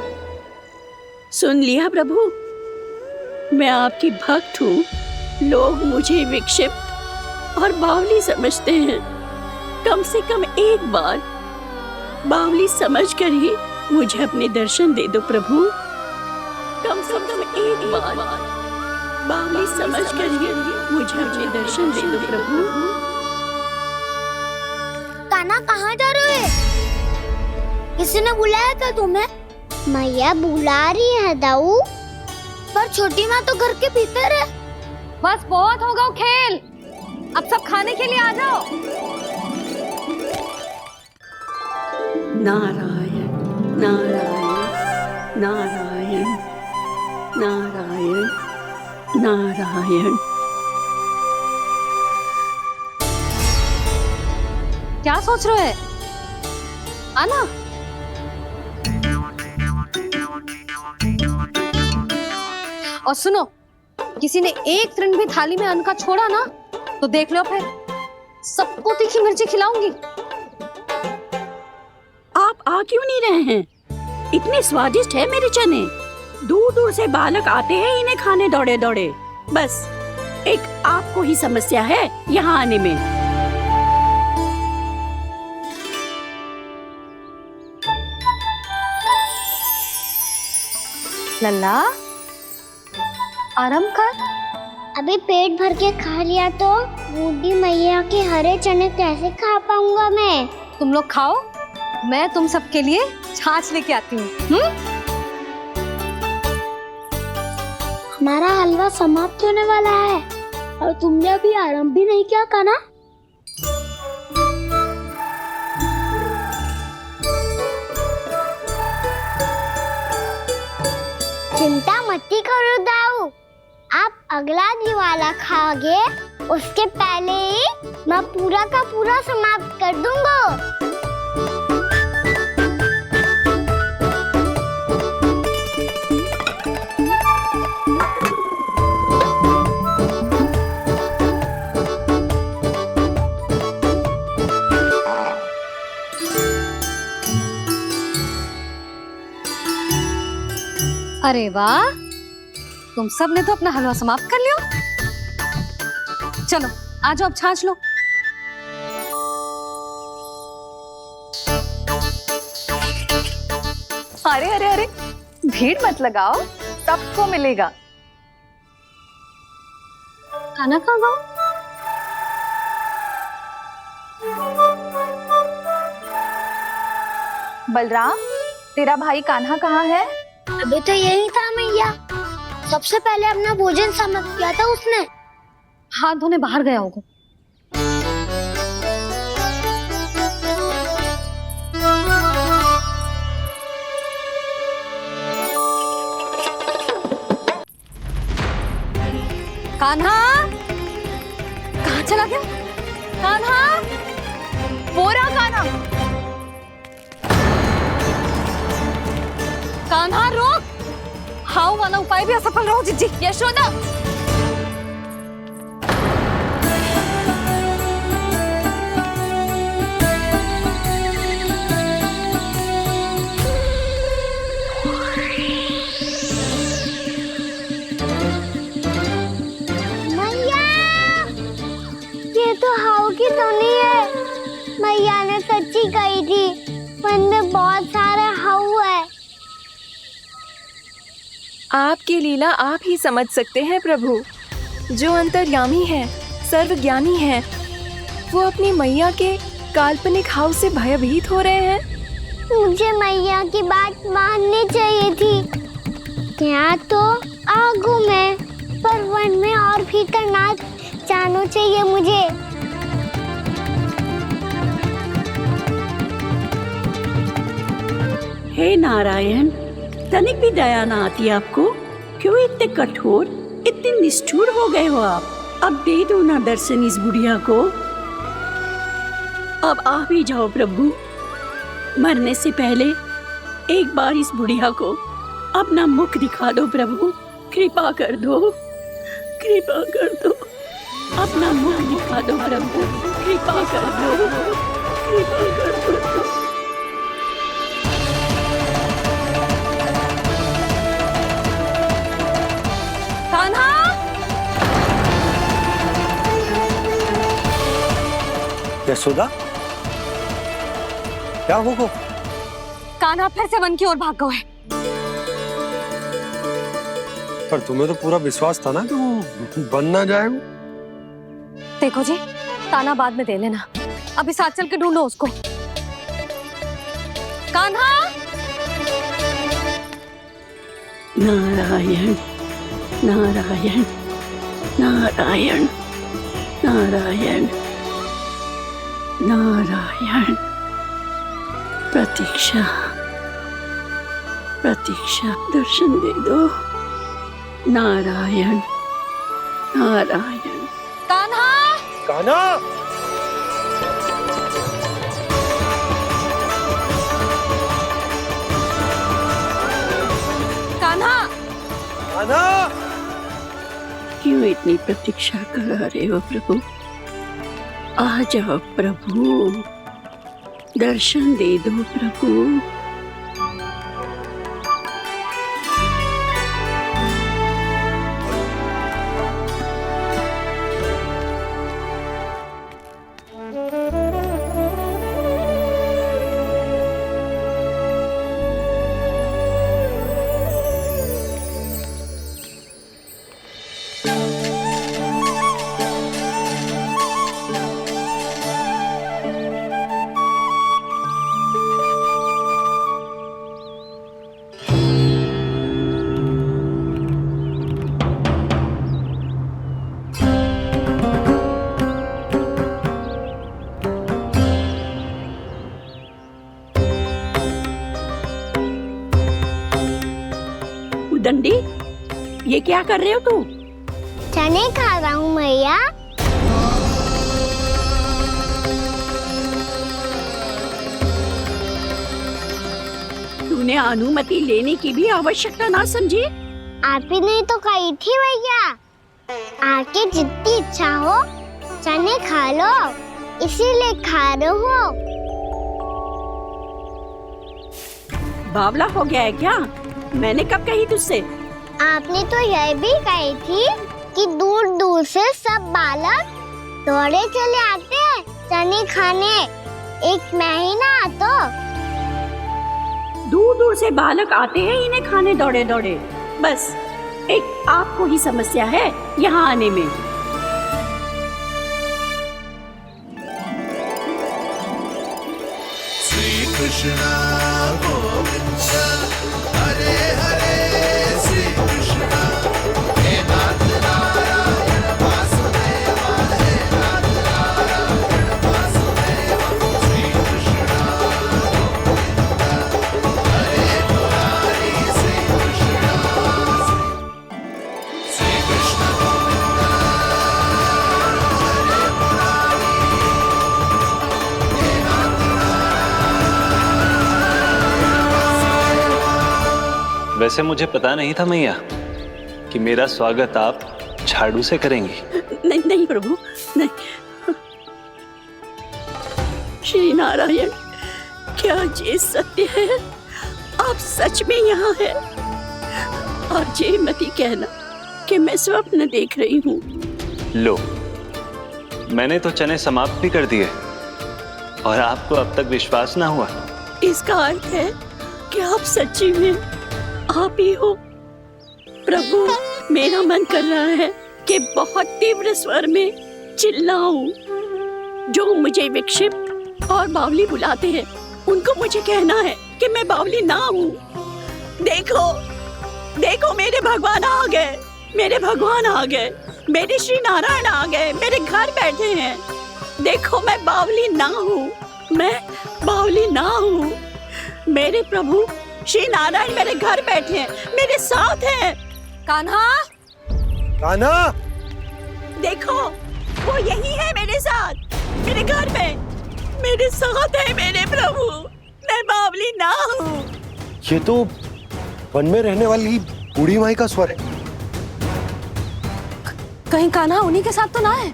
सुन लिया प्रभु, मैं आपकी भक्त हूँ। लोग मुझे विक्षिप्त और बावली समझते हैं। कम से कम एक बार बावली समझकर ही मुझे अपने दर्शन दे दो प्रभु। कम से कम एक बार बावली समझकर ही मुझे अपने दर्शन दे दो प्रभु। कान्हा कहाँ जा रहे हो? किसी ने बुलाया था तुम्हें? मैया बुला रही है दाऊ। पर छोटी माँ तो घर के भीतर है। बस बहुत होगा खेल, अब सब खाने के लिए आ जाओ। नारायण नारायण नारायण नारायण नारायण। क्या सोच रहे हैं? आना। और सुनो, किसी ने एक तृण भी थाली में अन्न का छोड़ा ना तो देख लो, फिर सबको तीखी मिर्ची खिलाऊंगी। आप आ क्यों नहीं रहे हैं? इतने स्वादिष्ट है मेरे चने। दूर दूर से बालक आते हैं इन्हें खाने दौड़े दौड़े। बस एक आपको ही समस्या है यहाँ आने में। लल्ला, आराम कर। अभी पेट भर के खा लिया तो बूढ़ी मैया के हरे चने कैसे खा पाऊंगा मैं? तुम लोग खाओ, मैं तुम सबके लिए छाछ लेके आती हूँ। हमारा हलवा समाप्त होने वाला है और तुमने अभी आराम भी नहीं किया कान्हा। चिंता मत करो दाऊ, आप अगला दिवाला खाओगे उसके पहले ही मैं पूरा का पूरा समाप्त कर दूंगा। अरे वाह, तुम सब ने तो अपना हलवा समाप्त कर लिया। चलो आ जाओ, अब छाछ लो। अरे अरे अरे, भीड़ मत लगाओ, सबको मिलेगा। खाना खा गो। बलराम, तेरा भाई कान्हा कहाँ है? अभी तो यही था मैया। सबसे पहले अपना भोजन समाप्त किया था उसने। हाथ धोने बाहर गया होगा। कान्हा कहाँ चला गया? कान्हा, बोरा कान्हा। कान्हा रोक, हाउ वाला उपाय भी असफल रहो जिज्जी। यशोदा, मैया, ये तो हाउ की धुनी है। मैया ने सच्ची कही थी, वन में बहुत सारे हाउ है। आपकी लीला आप ही समझ सकते हैं प्रभु। जो अंतर्यामी है, सर्वज्ञानी है, वो अपनी मैया के काल्पनिक हाव से भयभीत हो रहे हैं। मुझे मैया की बात माननी चाहिए थी। यहाँ तो आगू में पर वन में और भीतर ना जाना चाहिए मुझे। हे नारायण, तनिक भी दया ना आती आपको? क्यों इतने कठोर, इतने निष्ठुर हो गए हो आप? अब दे दो ना दर्शन इस बुढ़िया को। अब आ भी जाओ प्रभु। मरने से पहले एक बार इस बुढ़िया को अपना मुख दिखा दो प्रभु। कृपा कर दो, कृपा कर दो। अपना मुख दिखा दो प्रभु। कृपा कर दो, कृपा कर दो। कान्हा! यशोदा, क्या होगा? कान्हा फिर से वन की ओर भाग गए। पर तुम्हें तो पूरा विश्वास था ना कि वो बन ना जाएगा। देखो जी, ताना बाद में दे लेना, अभी साथ चल के ढूंढो उसको। कान्हा! नारायण नारायण नारायण नारायण नारायण। प्रतीक्षा प्रतीक्षा, दर्शन दे दो। नारायण नारायण। कान्हा! कान्हा! कान्हा! कान्हा! क्यों इतनी प्रतीक्षा करा रहे हो प्रभु? आ जाओ प्रभु, दर्शन दे दो प्रभु। दंडी, ये क्या कर रहे हो तू? चने खा रहा हूँ मैया। तूने अनुमति लेने की भी आवश्यकता ना समझी? आप ही नहीं तो कही थी भैया, आके जितनी इच्छा हो चने खा लो, इसीलिए खा रहे हो। बावला हो गया है क्या? मैंने कब कही तुझसे? आपने तो यह भी कही थी कि दूर दूर से सब बालक दौड़े चले आते हैं चने खाने, एक महीना तो दूर दूर से बालक आते हैं इन्हें खाने दौड़े दौड़े। बस एक आपको ही समस्या है यहाँ आने में। श्री कृष्ण गोविंद हरे हरे, श्री कृष्ण हे नाथ नारायण वासुदेव, हे नाथ नारायण वासुदेव। श्री कृष्ण गोविंद हरे मुरारी, श्री कृष्ण श्री कृष्ण गोविंद हरे मुरारी, हे नाथ वैसे मुझे पता नहीं था मैया कि मेरा स्वागत आप झाड़ू से करेंगी। नहीं नहीं प्रभु, नहीं। श्री नारायण, क्या ये सत्य है? आप सच में यहाँ हैं? और ये मत ही कहना कि मैं स्वप्न देख रही हूँ। लो, मैंने तो चने समाप्त भी कर दिए और आपको अब तक विश्वास ना हुआ। इसका अर्थ है कि आप सच्ची में आप ही हो। प्रभु, मेरा मन कर रहा है कि बहुत तीव्र स्वर में चिल्लाऊं। जो मुझे विक्षिप्त और बावली बुलाते हैं उनको मुझे कहना है कि मैं बावली ना हूँ। देखो देखो, मेरे भगवान आ गए। मेरे भगवान आ गए, मेरे श्री नारायण आ गए, मेरे घर बैठे हैं। देखो मैं बावली ना हूँ, मैं बावली ना हूँ। मेरे प्रभु श्री नारायण मेरे घर बैठे हैं, मेरे साथ हैं। कान्हा, कान्हा, देखो वो यही है मेरे साथ, मेरे घर में मेरे साथ है मेरे प्रभु। मैं बावली ना हूँ। ये तो वन में रहने वाली बूढ़ी माई का स्वर है। कहीं कान्हा उन्हीं के साथ तो ना है?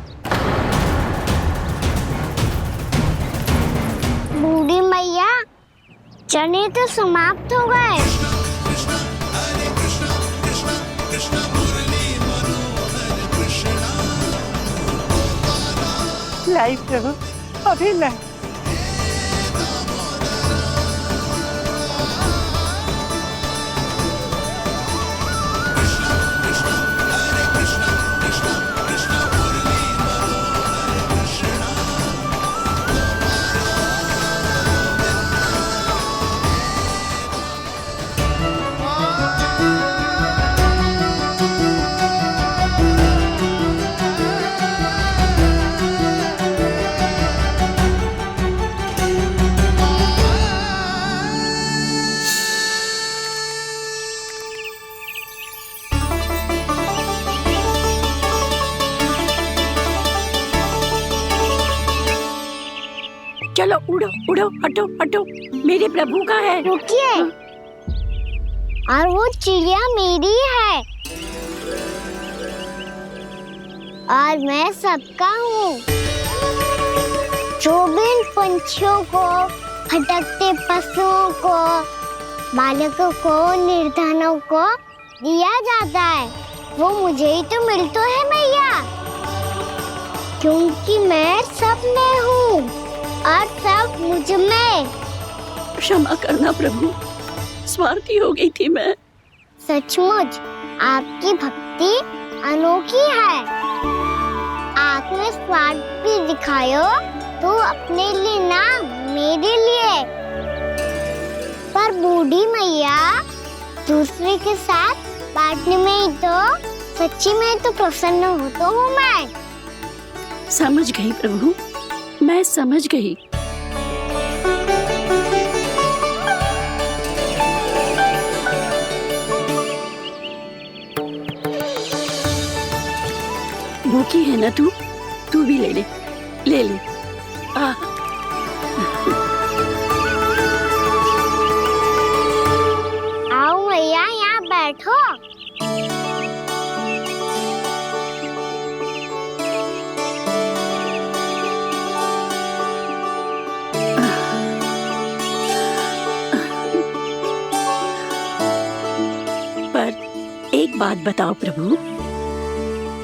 बूढ़ी मैया, चने तो समाप्त हो गए। लाई प्रभु, अभी लाई। चलो उड़ो उड़ो, हटो हटो, मेरे प्रभु का है। रुकिए, और वो चिड़िया मेरी है और मैं सबका हूँ। जो भी इन पंछियों को, भटकते पशुओं को, बालकों को, निर्धनों को दिया जाता है, वो मुझे ही तो मिलता है मैया, क्योंकि मैं सब में हूँ और सब मुझ में। क्षमा करना प्रभु, स्वार्थी हो गई थी मैं। सचमुच आपकी भक्ति अनोखी है। आपने स्वार्थ भी दिखायो तो अपने लिए ना, मेरे लिए। पर बूढ़ी मैया, दूसरे के साथ बांटने में ही तो सच्ची में तो प्रसन्न होता हूँ मैं। समझ गई प्रभु, मैं समझ गई। भूखी है ना तू भी ले ले, ले ले। आओ मैया, यहाँ बैठो। पर एक बात बताओ प्रभु,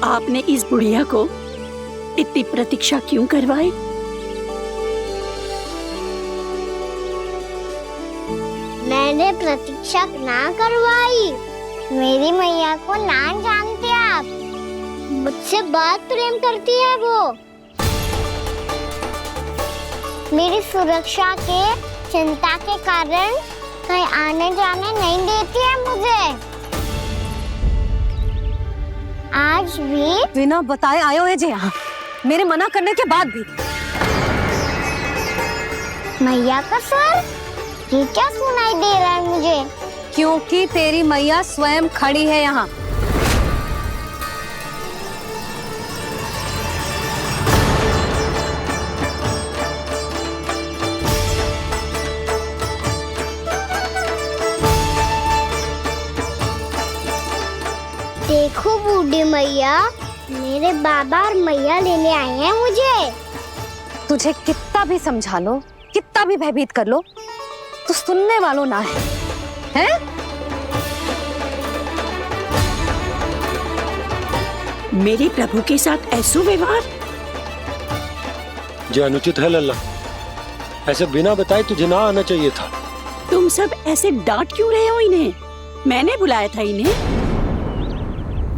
आपने इस बुढ़िया को इतनी प्रतीक्षा क्यों करवाई? मैंने प्रतीक्षा ना करवाई। मेरी मैया को ना जानते आप, मुझसे बहुत प्रेम करती है वो। मेरी सुरक्षा के चिंता के कारण कहीं आने जाने नहीं देती है मुझे। आज भी बिना बताए आयो है जी यहाँ, मेरे मना करने के बाद भी। मैया का स्वर, ये क्या सुनाई दे रहा है मुझे? क्योंकि तेरी मैया स्वयं खड़ी है यहाँ। देखो बूढ़ी मैया, मेरे बाबा और मैया लेने आए हैं मुझे। तुझे कितना भी समझा लो, कितना भी भयभीत कर लो, तो सुनने वालों ना है, हैं? मेरे प्रभु के साथ ऐसा व्यवहार जो अनुचित है लल्ला। ऐसे बिना बताए तुझे ना आना चाहिए था। तुम सब ऐसे डांट क्यों रहे हो इन्हें? मैंने बुलाया था इन्हें।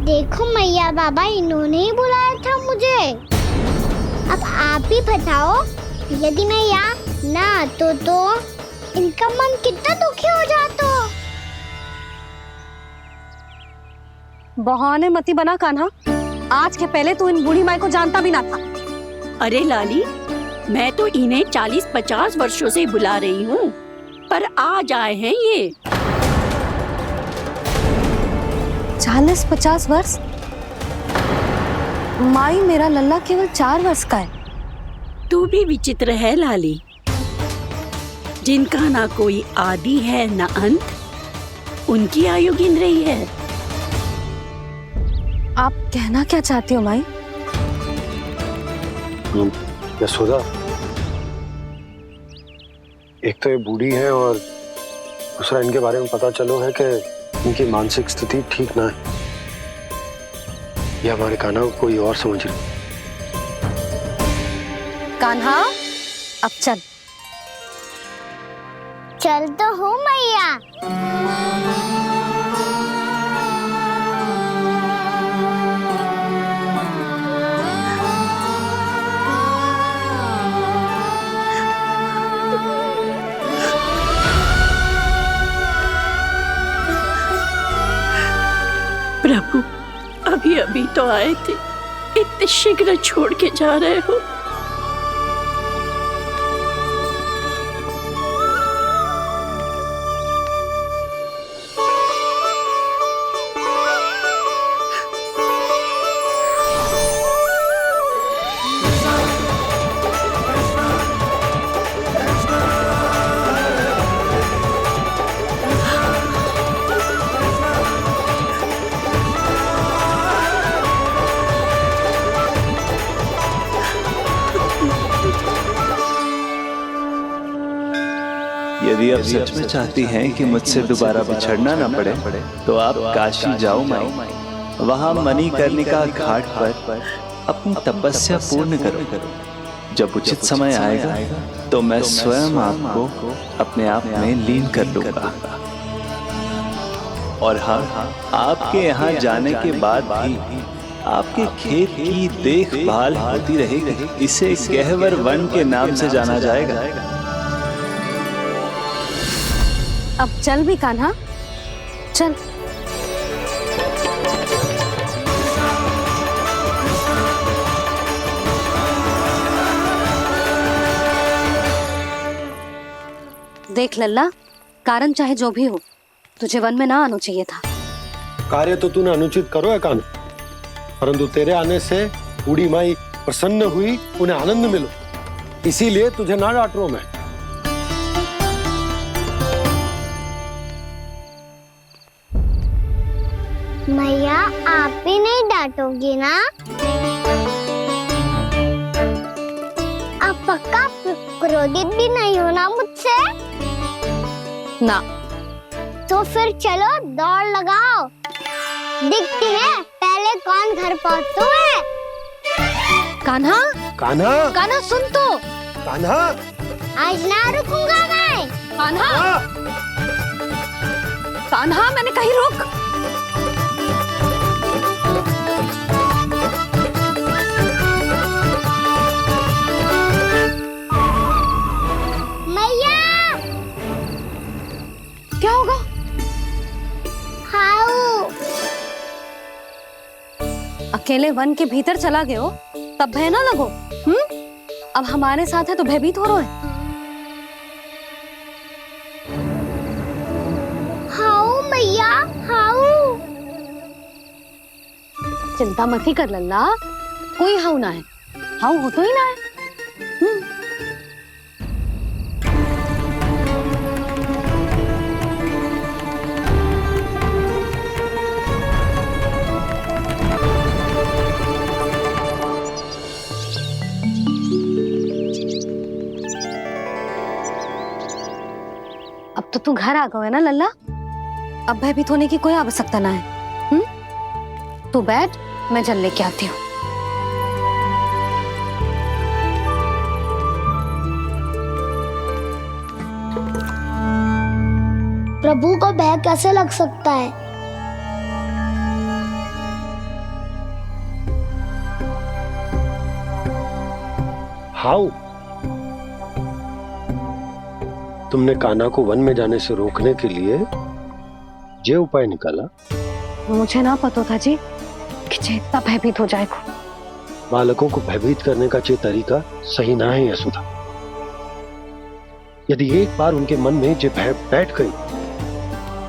देखो मैया बाबा, इन्होंने ही बुलाया था मुझे। अब आप ही बताओ, यदि मैं यहाँ ना आतो तो इनका मन कितना दुखी हो जाता। बहाने मती बना कान्हा, आज के पहले तू इन बूढ़ी माई को जानता भी ना था। अरे लाली, मैं तो इन्हें 40-50 वर्षों से बुला रही हूँ, पर आज आए हैं ये। 40-50 वर्ष? माई, मेरा लल्ला केवल 4 वर्ष का है। तू भी विचित्र है लाली, जिनका ना कोई आदि है ना अंत, उनकी आयु गिन रही है। आप कहना क्या चाहती हो माई? यशोदा, एक तो ये बूढ़ी है और दूसरा इनके बारे में पता चलो है कि इनकी मानसिक स्थिति ठीक ना है। ये हमारे कान्हा को कोई और समझ रही। कान्हा, अब चल। चल तो हूँ मैया। प्रभु, अभी अभी तो आए थे, इतने शीघ्र छोड़ के जा रहे हो। यदि आप सच में चाहती हैं कि मुझसे दोबारा बिछड़ना न पड़े तो आप काशी जाओ माई। वहां मणिकर्णिका घाट पर अपनी तपस्या पूर्ण करो। जब उचित समय आएगा तो मैं स्वयं आपको अपने आप में लीन कर लूंगा। और हाँ, आपके यहाँ जाने के बाद भी आपके खेत की देखभाल होती रहेगी। इसे गहवर वन के नाम से जाना जाएगा। अब चल भी कान्हा, चल। देख लल्ला, कारण चाहे जो भी हो, तुझे वन में ना आना चाहिए था। कार्य तो तूने अनुचित करो है कान्हा, परंतु तेरे आने से बूढ़ी माई प्रसन्न हुई, उन्हें आनंद मिलो, इसीलिए तुझे ना डांट रहा हूं मैं। मैया, आप भी नहीं डांटोगी ना? आप पक्का क्रोधित भी नहीं हो ना मुझसे? ना। तो फिर चलो दौड़ लगाओ, दिखती है पहले कौन घर पहुंचता है। कान्हा, कान्हा, कान्हा सुन तो। कान्हा, आज ना रुकूंगा मैं। कान्हा, कान्हा, मैंने कही रुक। क्या होगा? हाउ अकेले वन के भीतर चला गए हो, तब भय ना लगो। अब हमारे साथ है तो भयभीत हो रहे हैं। हाउ मैया, हाउ। चिंता मत ही कर लल्ला, कोई हाउ ना है। हाउ हो तो ही ना है। अब तो तू घर आ गया है ना लल्ला, अब भयभीत होने की कोई आवश्यकता ना है। तू बैठ, मैं जल लेके आती हूँ। प्रभु को भय कैसे लग सकता है? हाउ, तुमने कान्हा को वन में जाने से रोकने के लिए ये उपाय निकाला मुझे ना पता था जी कि जे इतना भयभीत हो जाएगा। बालकों को भयभीत करने का ये तरीका सही ना है यशोदा। यदि एक बार उनके मन में ये भय बैठ गई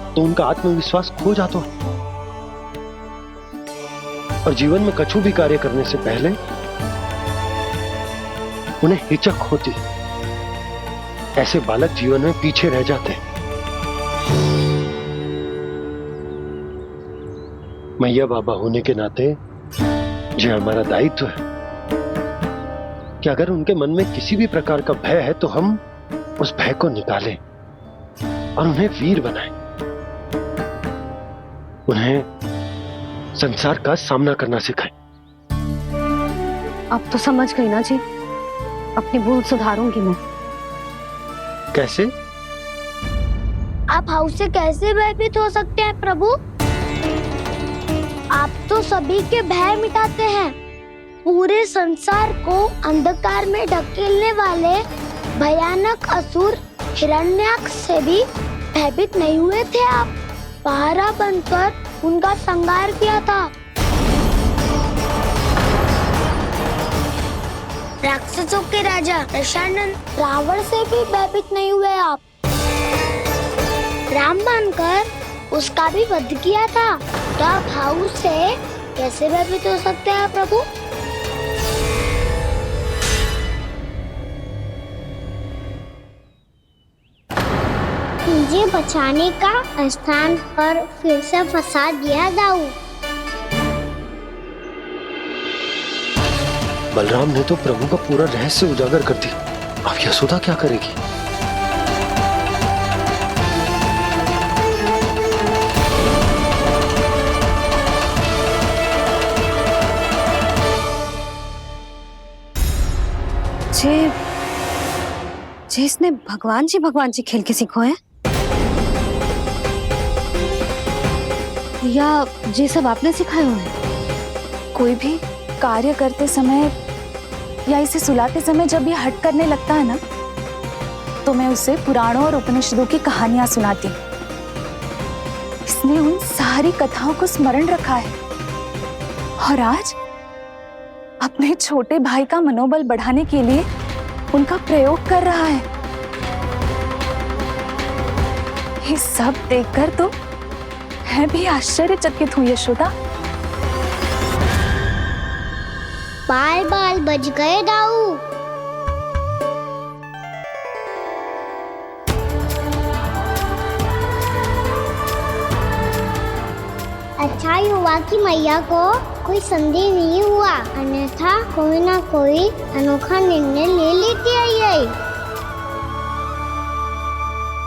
तो उनका आत्मविश्वास खो जाता है और जीवन में कछु भी कार्य करने से पहले उन्हें हिचक होती। ऐसे बालक जीवन में पीछे रह जाते हैं। मैया बाबा होने के नाते ये हमारा दायित्व है कि अगर उनके मन में किसी भी प्रकार का भय है तो हम उस भय को निकालें और उन्हें वीर बनाएं। उन्हें संसार का सामना करना सिखाएं। अब तो समझ गई ना जी, अपनी भूल सुधारूंगी मैं। कैसे? आप हाउस से कैसे भयभीत हो सकते हैं प्रभु? आप तो सभी के भय मिटाते हैं। पूरे संसार को अंधकार में ढकेलने वाले भयानक असुर हिरण्याक्ष से भी भयभीत नहीं हुए थे आप। पहरा बनकर उनका संहार किया था। राक्षसों के राजा दशानन रावण से भी भयभीत नहीं हुए आप। राम बनकर उसका भी वध किया था। तो आप हाउस से कैसे भयभीत हो सकते हैं प्रभु? मुझे बचाने का स्थान पर फिर से फंसा दिया दाऊ। बलराम ने तो प्रभु का पूरा रहस्य उजागर कर दी। अब यशोदा क्या करेगी? जे इसने भगवान जी खेल के सीखो है या जे सब आपने सिखाए हुए हैं? कोई भी कार्य करते समय या इसे सुलाते समय जब ये हट करने लगता है ना, तो मैं उसे पुराणों और उपनिषदों की कहानियां सुनाती हूँ। इसने उन सारी कथाओं को स्मरण रखा है और आज अपने छोटे भाई का मनोबल बढ़ाने के लिए उनका प्रयोग कर रहा है। ये सब देखकर तो मैं भी आश्चर्यचकित हुई यशोदा। बाल बाल बज गए दाऊ। अच्छा ही हुआ कि मैया को कोई संदेह नहीं हुआ, अन्यथा कोई ना कोई अनोखा निर्णय ले लेती है ये।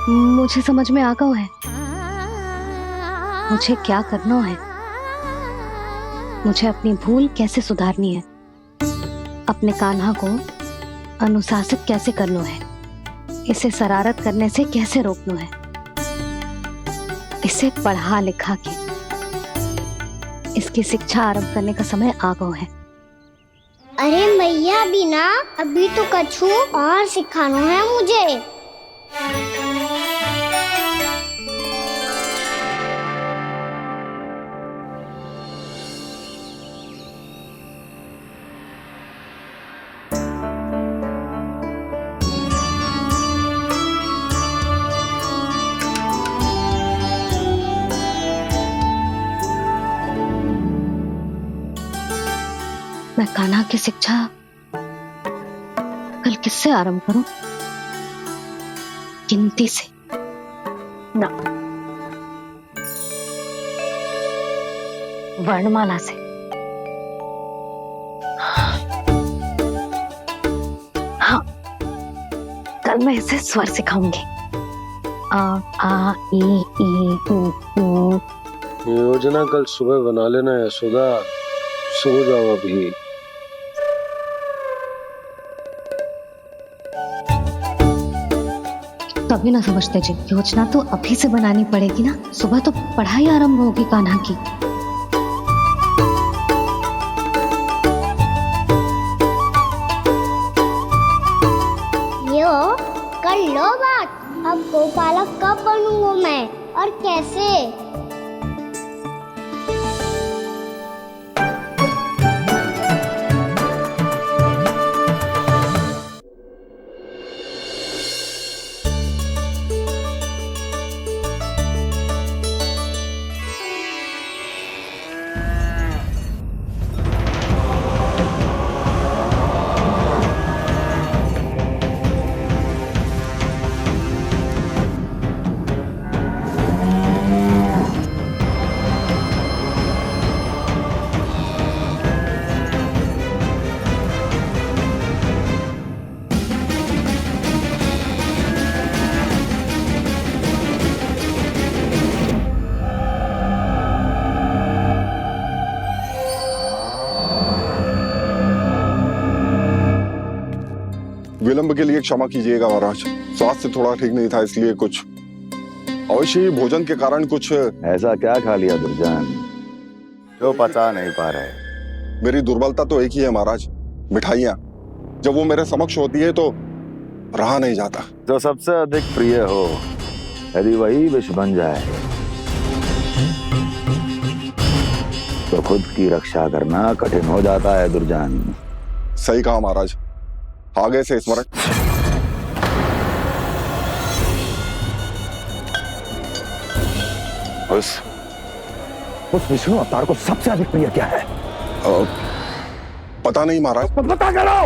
मुझे समझ में आ गया है मुझे क्या करना है। मुझे अपनी भूल कैसे सुधारनी है, अपने कान्हा को अनुशासित कैसे करना है, इसे शरारत करने से कैसे रोकना है, इसे पढ़ा लिखा के इसकी शिक्षा आरंभ करने का समय आ गया है। अरे मैया बिना अभी तो कछु और सिखाना है मुझे। मैं कान्हा की शिक्षा कल किससे आरंभ करूं? गिनती से ना, वर्णमाला से। हाँ, कल मैं इसे स्वर सिखाऊंगी। आ आ ई ई उ। योजना कल सुबह बना लेना यशोदा, सो जाओ अभी। तभी ना समझते जी, योजना तो अभी से बनानी पड़ेगी ना। सुबह तो पढ़ाई आरंभ होगी कान्हा की। यो कर लो बात। अब गोपालक कब बनूंगा मैं और कैसे? विलंब के लिए क्षमा कीजिएगा महाराज। स्वास्थ्य थोड़ा ठीक नहीं था, इसलिए कुछ अवश्य ही भोजन के कारण कुछ। ऐसा क्या खा लिया दुर्जन जो पचा नहीं पा रहे? मेरी दुर्बलता तो एक ही है महाराज, मिठाइयाँ। जब वो मेरे समक्ष होती है तो रहा नहीं जाता। जो सबसे अधिक प्रिय हो, यदि वही विष बन जाए तो खुद की रक्षा करना कठिन हो जाता है दुर्जन। सही कहा महाराज, आगे से स्मरण। उस विष्णु अवतार को सबसे अधिक प्रिय क्या है? पता नहीं महाराज। पता करो।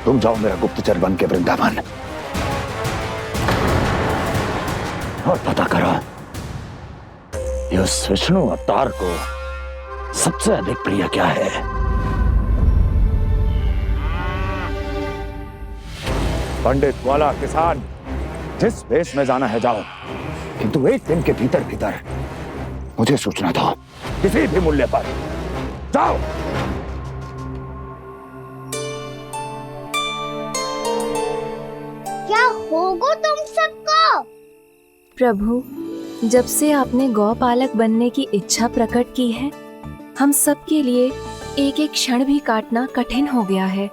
तुम जाओ मेरा गुप्तचर बन के वृंदावन और पता करो इस विष्णु अवतार को सबसे अधिक प्रिय क्या है। पंडित वाला किसान, जिस वेश में जाना है जाओ, किंतु एक दिन के भीतर भीतर मुझे सूचना दो, किसी भी मूल्य पर। जाओ। क्या होगा तुम सबको? प्रभु, जब से आपने गौपालक बनने की इच्छा प्रकट की है, हम सब के लिए एक एक क्षण भी काटना कठिन हो गया है।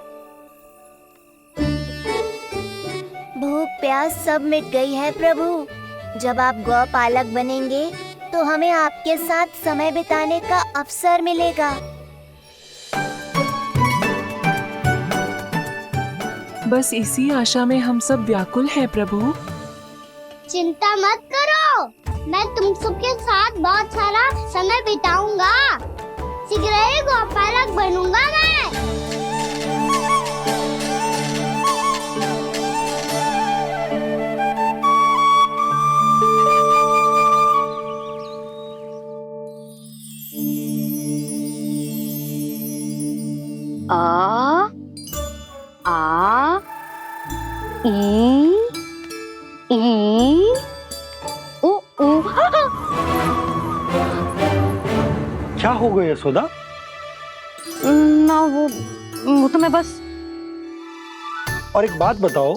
भूख प्यास सब मिट गई है प्रभु। जब आप गौपालक बनेंगे तो हमें आपके साथ समय बिताने का अवसर मिलेगा। बस इसी आशा में हम सब व्याकुल हैं प्रभु। चिंता मत करो, मैं तुम सबके साथ बहुत सारा समय बिताऊंगा। शीघ्र ही गौपालक बनूंगा मैं। आ आ ई उ उ। क्या हो गया यशोदा? ना वो तो मैं बस। और एक बात बताओ,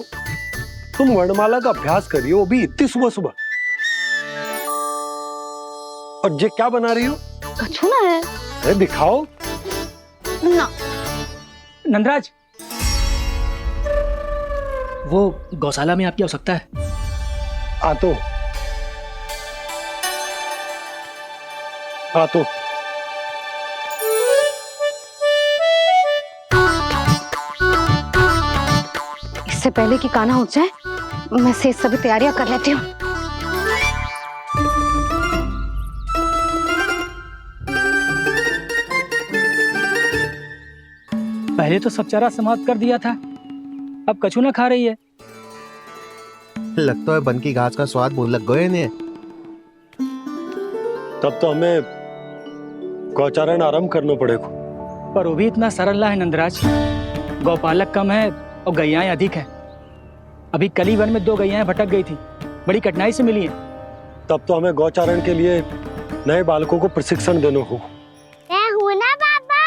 तुम वर्णमाला का अभ्यास कर रही हो, वो भी इतनी सुबह सुबह, और ये क्या बना रही हो? कछुआ है। अरे दिखाओ ना। नंदराज, वो गौशाला में आपकी आवश्यकता है। आ तो इससे पहले कि कान्हा उठ जाए, मैं से सभी तैयारियां कर लेती हूँ। पहले तो सब चारा समाप्त कर दिया था, अब कछू ना खा रही है। लगता है बन की घास का स्वाद भूल लग गए ने। तब तो हमें गौचारण आरंभ करना पड़ेगा। पर वो भी इतना सरल है नंदराज। गौपालक कम है और गैयाएं अधिक है। अभी कली वन में 2 गैयाएं भटक गई थी, बड़ी कठिनाई से मिली है। तब तो हमें गौचारण के लिए नए बालकों को प्रशिक्षण देना होगा। मैं हूँ ना बाबा,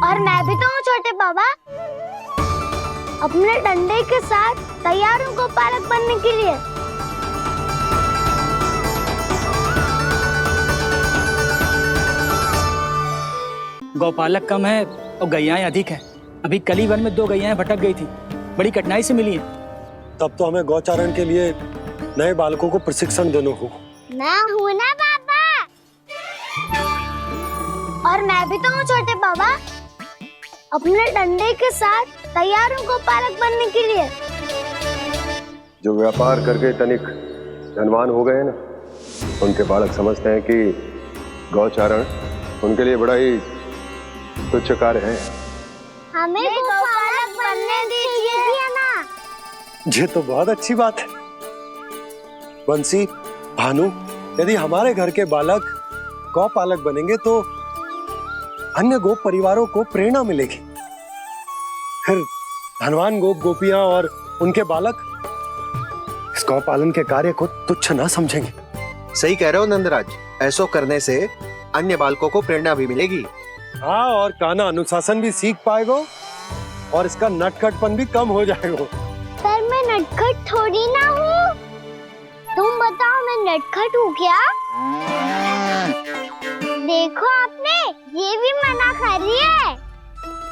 और मैं भी तो हूँ छोटे बाबा। अपने डंडे के साथ तैयार हूँ गौपालक बनने के लिए। गौपालक कम है और गैयाएं अधिक है। अभी कली वन में 2 गैयाएं भटक गई थी, बड़ी कठिनाई से मिली है। तब तो हमें गौचारण के लिए नए बालकों को प्रशिक्षण देना होगा। मैं हूँ ना बाबा, और मैं भी तो हूँ छोटे बाबा। अपने डंडे के साथ तैयार हूँ गौपालक बनने के लिए। जो व्यापार करके तनिक धनवान हो गए ना, उनके बालक समझते हैं कि गौचारण उनके लिए बड़ा ही तुच्छ कार्य है। हमें गौपालक बनने दीजिए ना। ये तो बहुत अच्छी बात है। बंसी, भानु, यदि हमारे घर के बालक गौपालक बनेंगे तो अन्य गोप परिवारों को प्रेरणा मिलेगी। फिर धनवान गोप गोपियां और उनके बालक इस गौपालन के कार्य को तुच्छ ना समझेंगे। सही कह रहे हो नंदराज। ऐसा करने से अन्य बालकों को प्रेरणा भी मिलेगी। हाँ, और कान्हा अनुशासन भी सीख पाएगा और इसका नटखटपन भी कम हो जाएगा। पर मैं नटखट थोड़ी ना हूँ। तुम बताओ मैं नटखट हूँ क्या? देखो आपने ये भी मना कर रही है।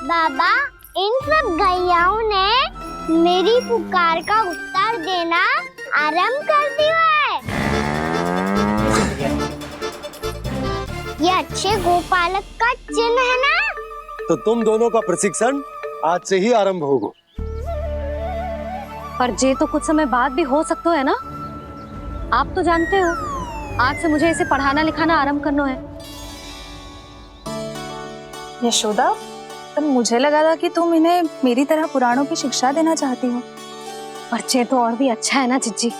बाबा, इन सब गैयाओं ने मेरी पुकार का उत्तर देना आरंभ कर दिया है। ये अच्छे गोपालक का चिन्ह है ना? तो तुम दोनों का प्रशिक्षण आज से ही आरंभ होगा। पर जे तो कुछ समय बाद भी हो सकता है ना। आप तो जानते हो आज से मुझे इसे पढ़ाना लिखाना आरंभ करना है। यशोदा, पर मुझे लगा था कि तुम इन्हें मेरी तरह पुराणों की शिक्षा देना चाहती हो। बच्चे तो और भी अच्छा है ना जिज्जी।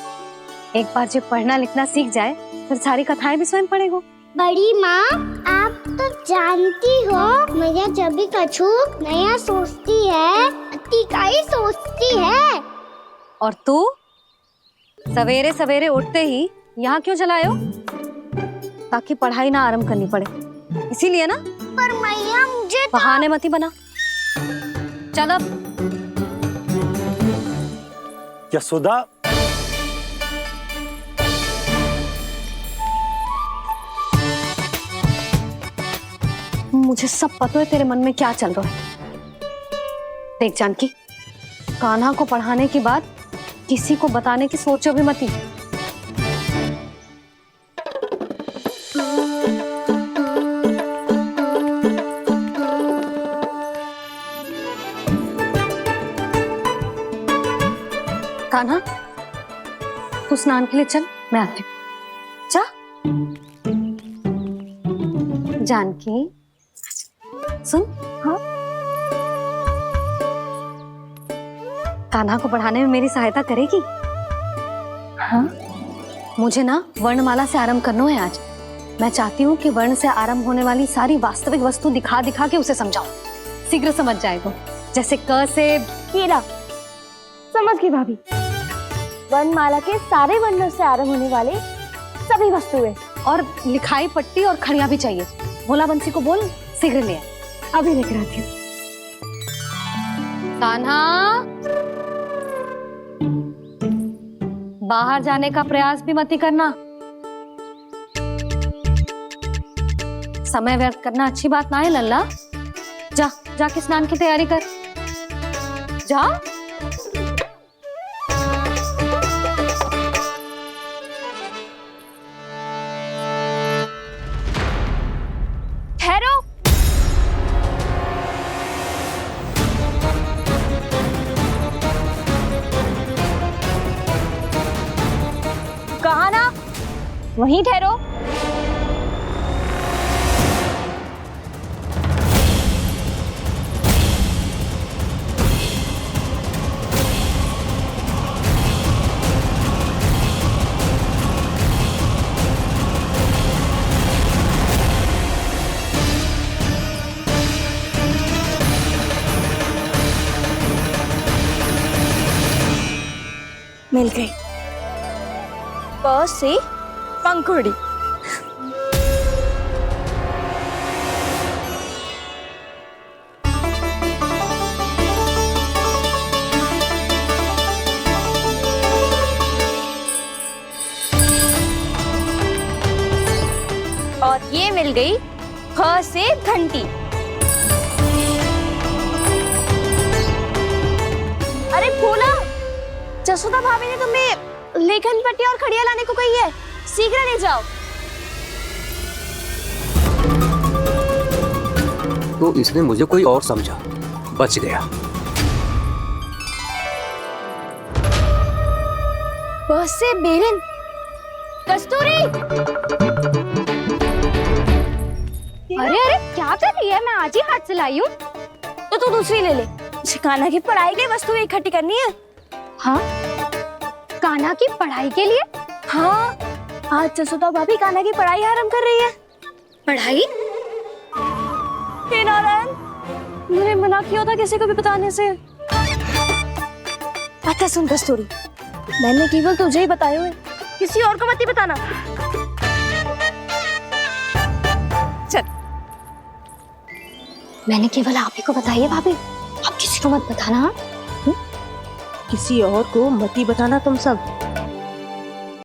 एक बार जब पढ़ना लिखना सीख जाए फिर सारी कथाएं भी स्वयं पढ़ेगो। बड़ी माँ, आप तो जानती हो मैया जब भी कछु नया सोचती है अतिका ही सोचती है। और तू सवेरे सवेरे उठते ही यहाँ क्यों चलाए हो? ताकि पढ़ाई ना आरंभ करनी पड़े, इसीलिए ना। पर मैया मुझे बहाने मत ही बना। चल अब। यशोदा, मुझे सब पता है तेरे मन में क्या चल रहा है। देख जानकी, कान्हा को पढ़ाने की बात किसी को बताने की सोचो भी मत ही। कान्हा, तू स्नान के लिए चल, मैं आती हूँ। जा। जानकी सुन। हाँ, कान्हा को पढ़ाने में मेरी सहायता करेगी? हाँ, मुझे ना वर्णमाला से आरंभ करना है आज। मैं चाहती हूँ कि वर्ण से आरंभ होने वाली सारी वास्तविक वस्तु दिखा दिखा के उसे समझाऊं। शीघ्र समझ जाएगा। जैसे क से कीड़ा। समझ गई भाभी। वर्णमाला के सारे वर्णों से आरंभ होने वाले सभी वस्तुएं। और लिखाई पट्टी और खड़िया भी चाहिए। भोला बंसी को बोल शीघ्र ले आए। अभी लेकर आती हूँ। कान्हा, बाहर जाने का प्रयास भी मत ही करना। समय व्यर्थ करना अच्छी बात ना है लल्ला। जा, जाके स्नान की तैयारी कर। जा। ठहरो। कहा ना, वहीं ठहरो। मिल गई। प से पंखुड़ी। और ये मिल गई ख से घंटी। अरे फूला, जसोदा भाभी ने तुम्हें लेखन पट्टी और खड़िया लाने को कही है, शीघ्र ले जाओ। तो इसने मुझे कोई और समझा, बच गया। बस से बेरन। कस्तूरी। अरे अरे क्या कर रही है? मैं आज ही हाथ से लाई हूँ। तो तू दूसरी ले ले। कान्हा की पढ़ाई की वस्तुएं इकट्ठी करनी है। हाँ, कान्हा की पढ़ाई के लिए? हाँ, आज जसोदा भाभी कान्हा की पढ़ाई आरंभ कर रही है। पढ़ाई? हे नारायण, मैंने मना किया था किसी को भी बताने से। अच्छा सुन कस्तूरी, मैंने केवल तुझे ही बताए हुए, किसी और को मत ही बताना। मैंने केवल आप ही को बताई है भाभी, आप किसी को मत बताना। किसी और को मत ही बताना तुम सब।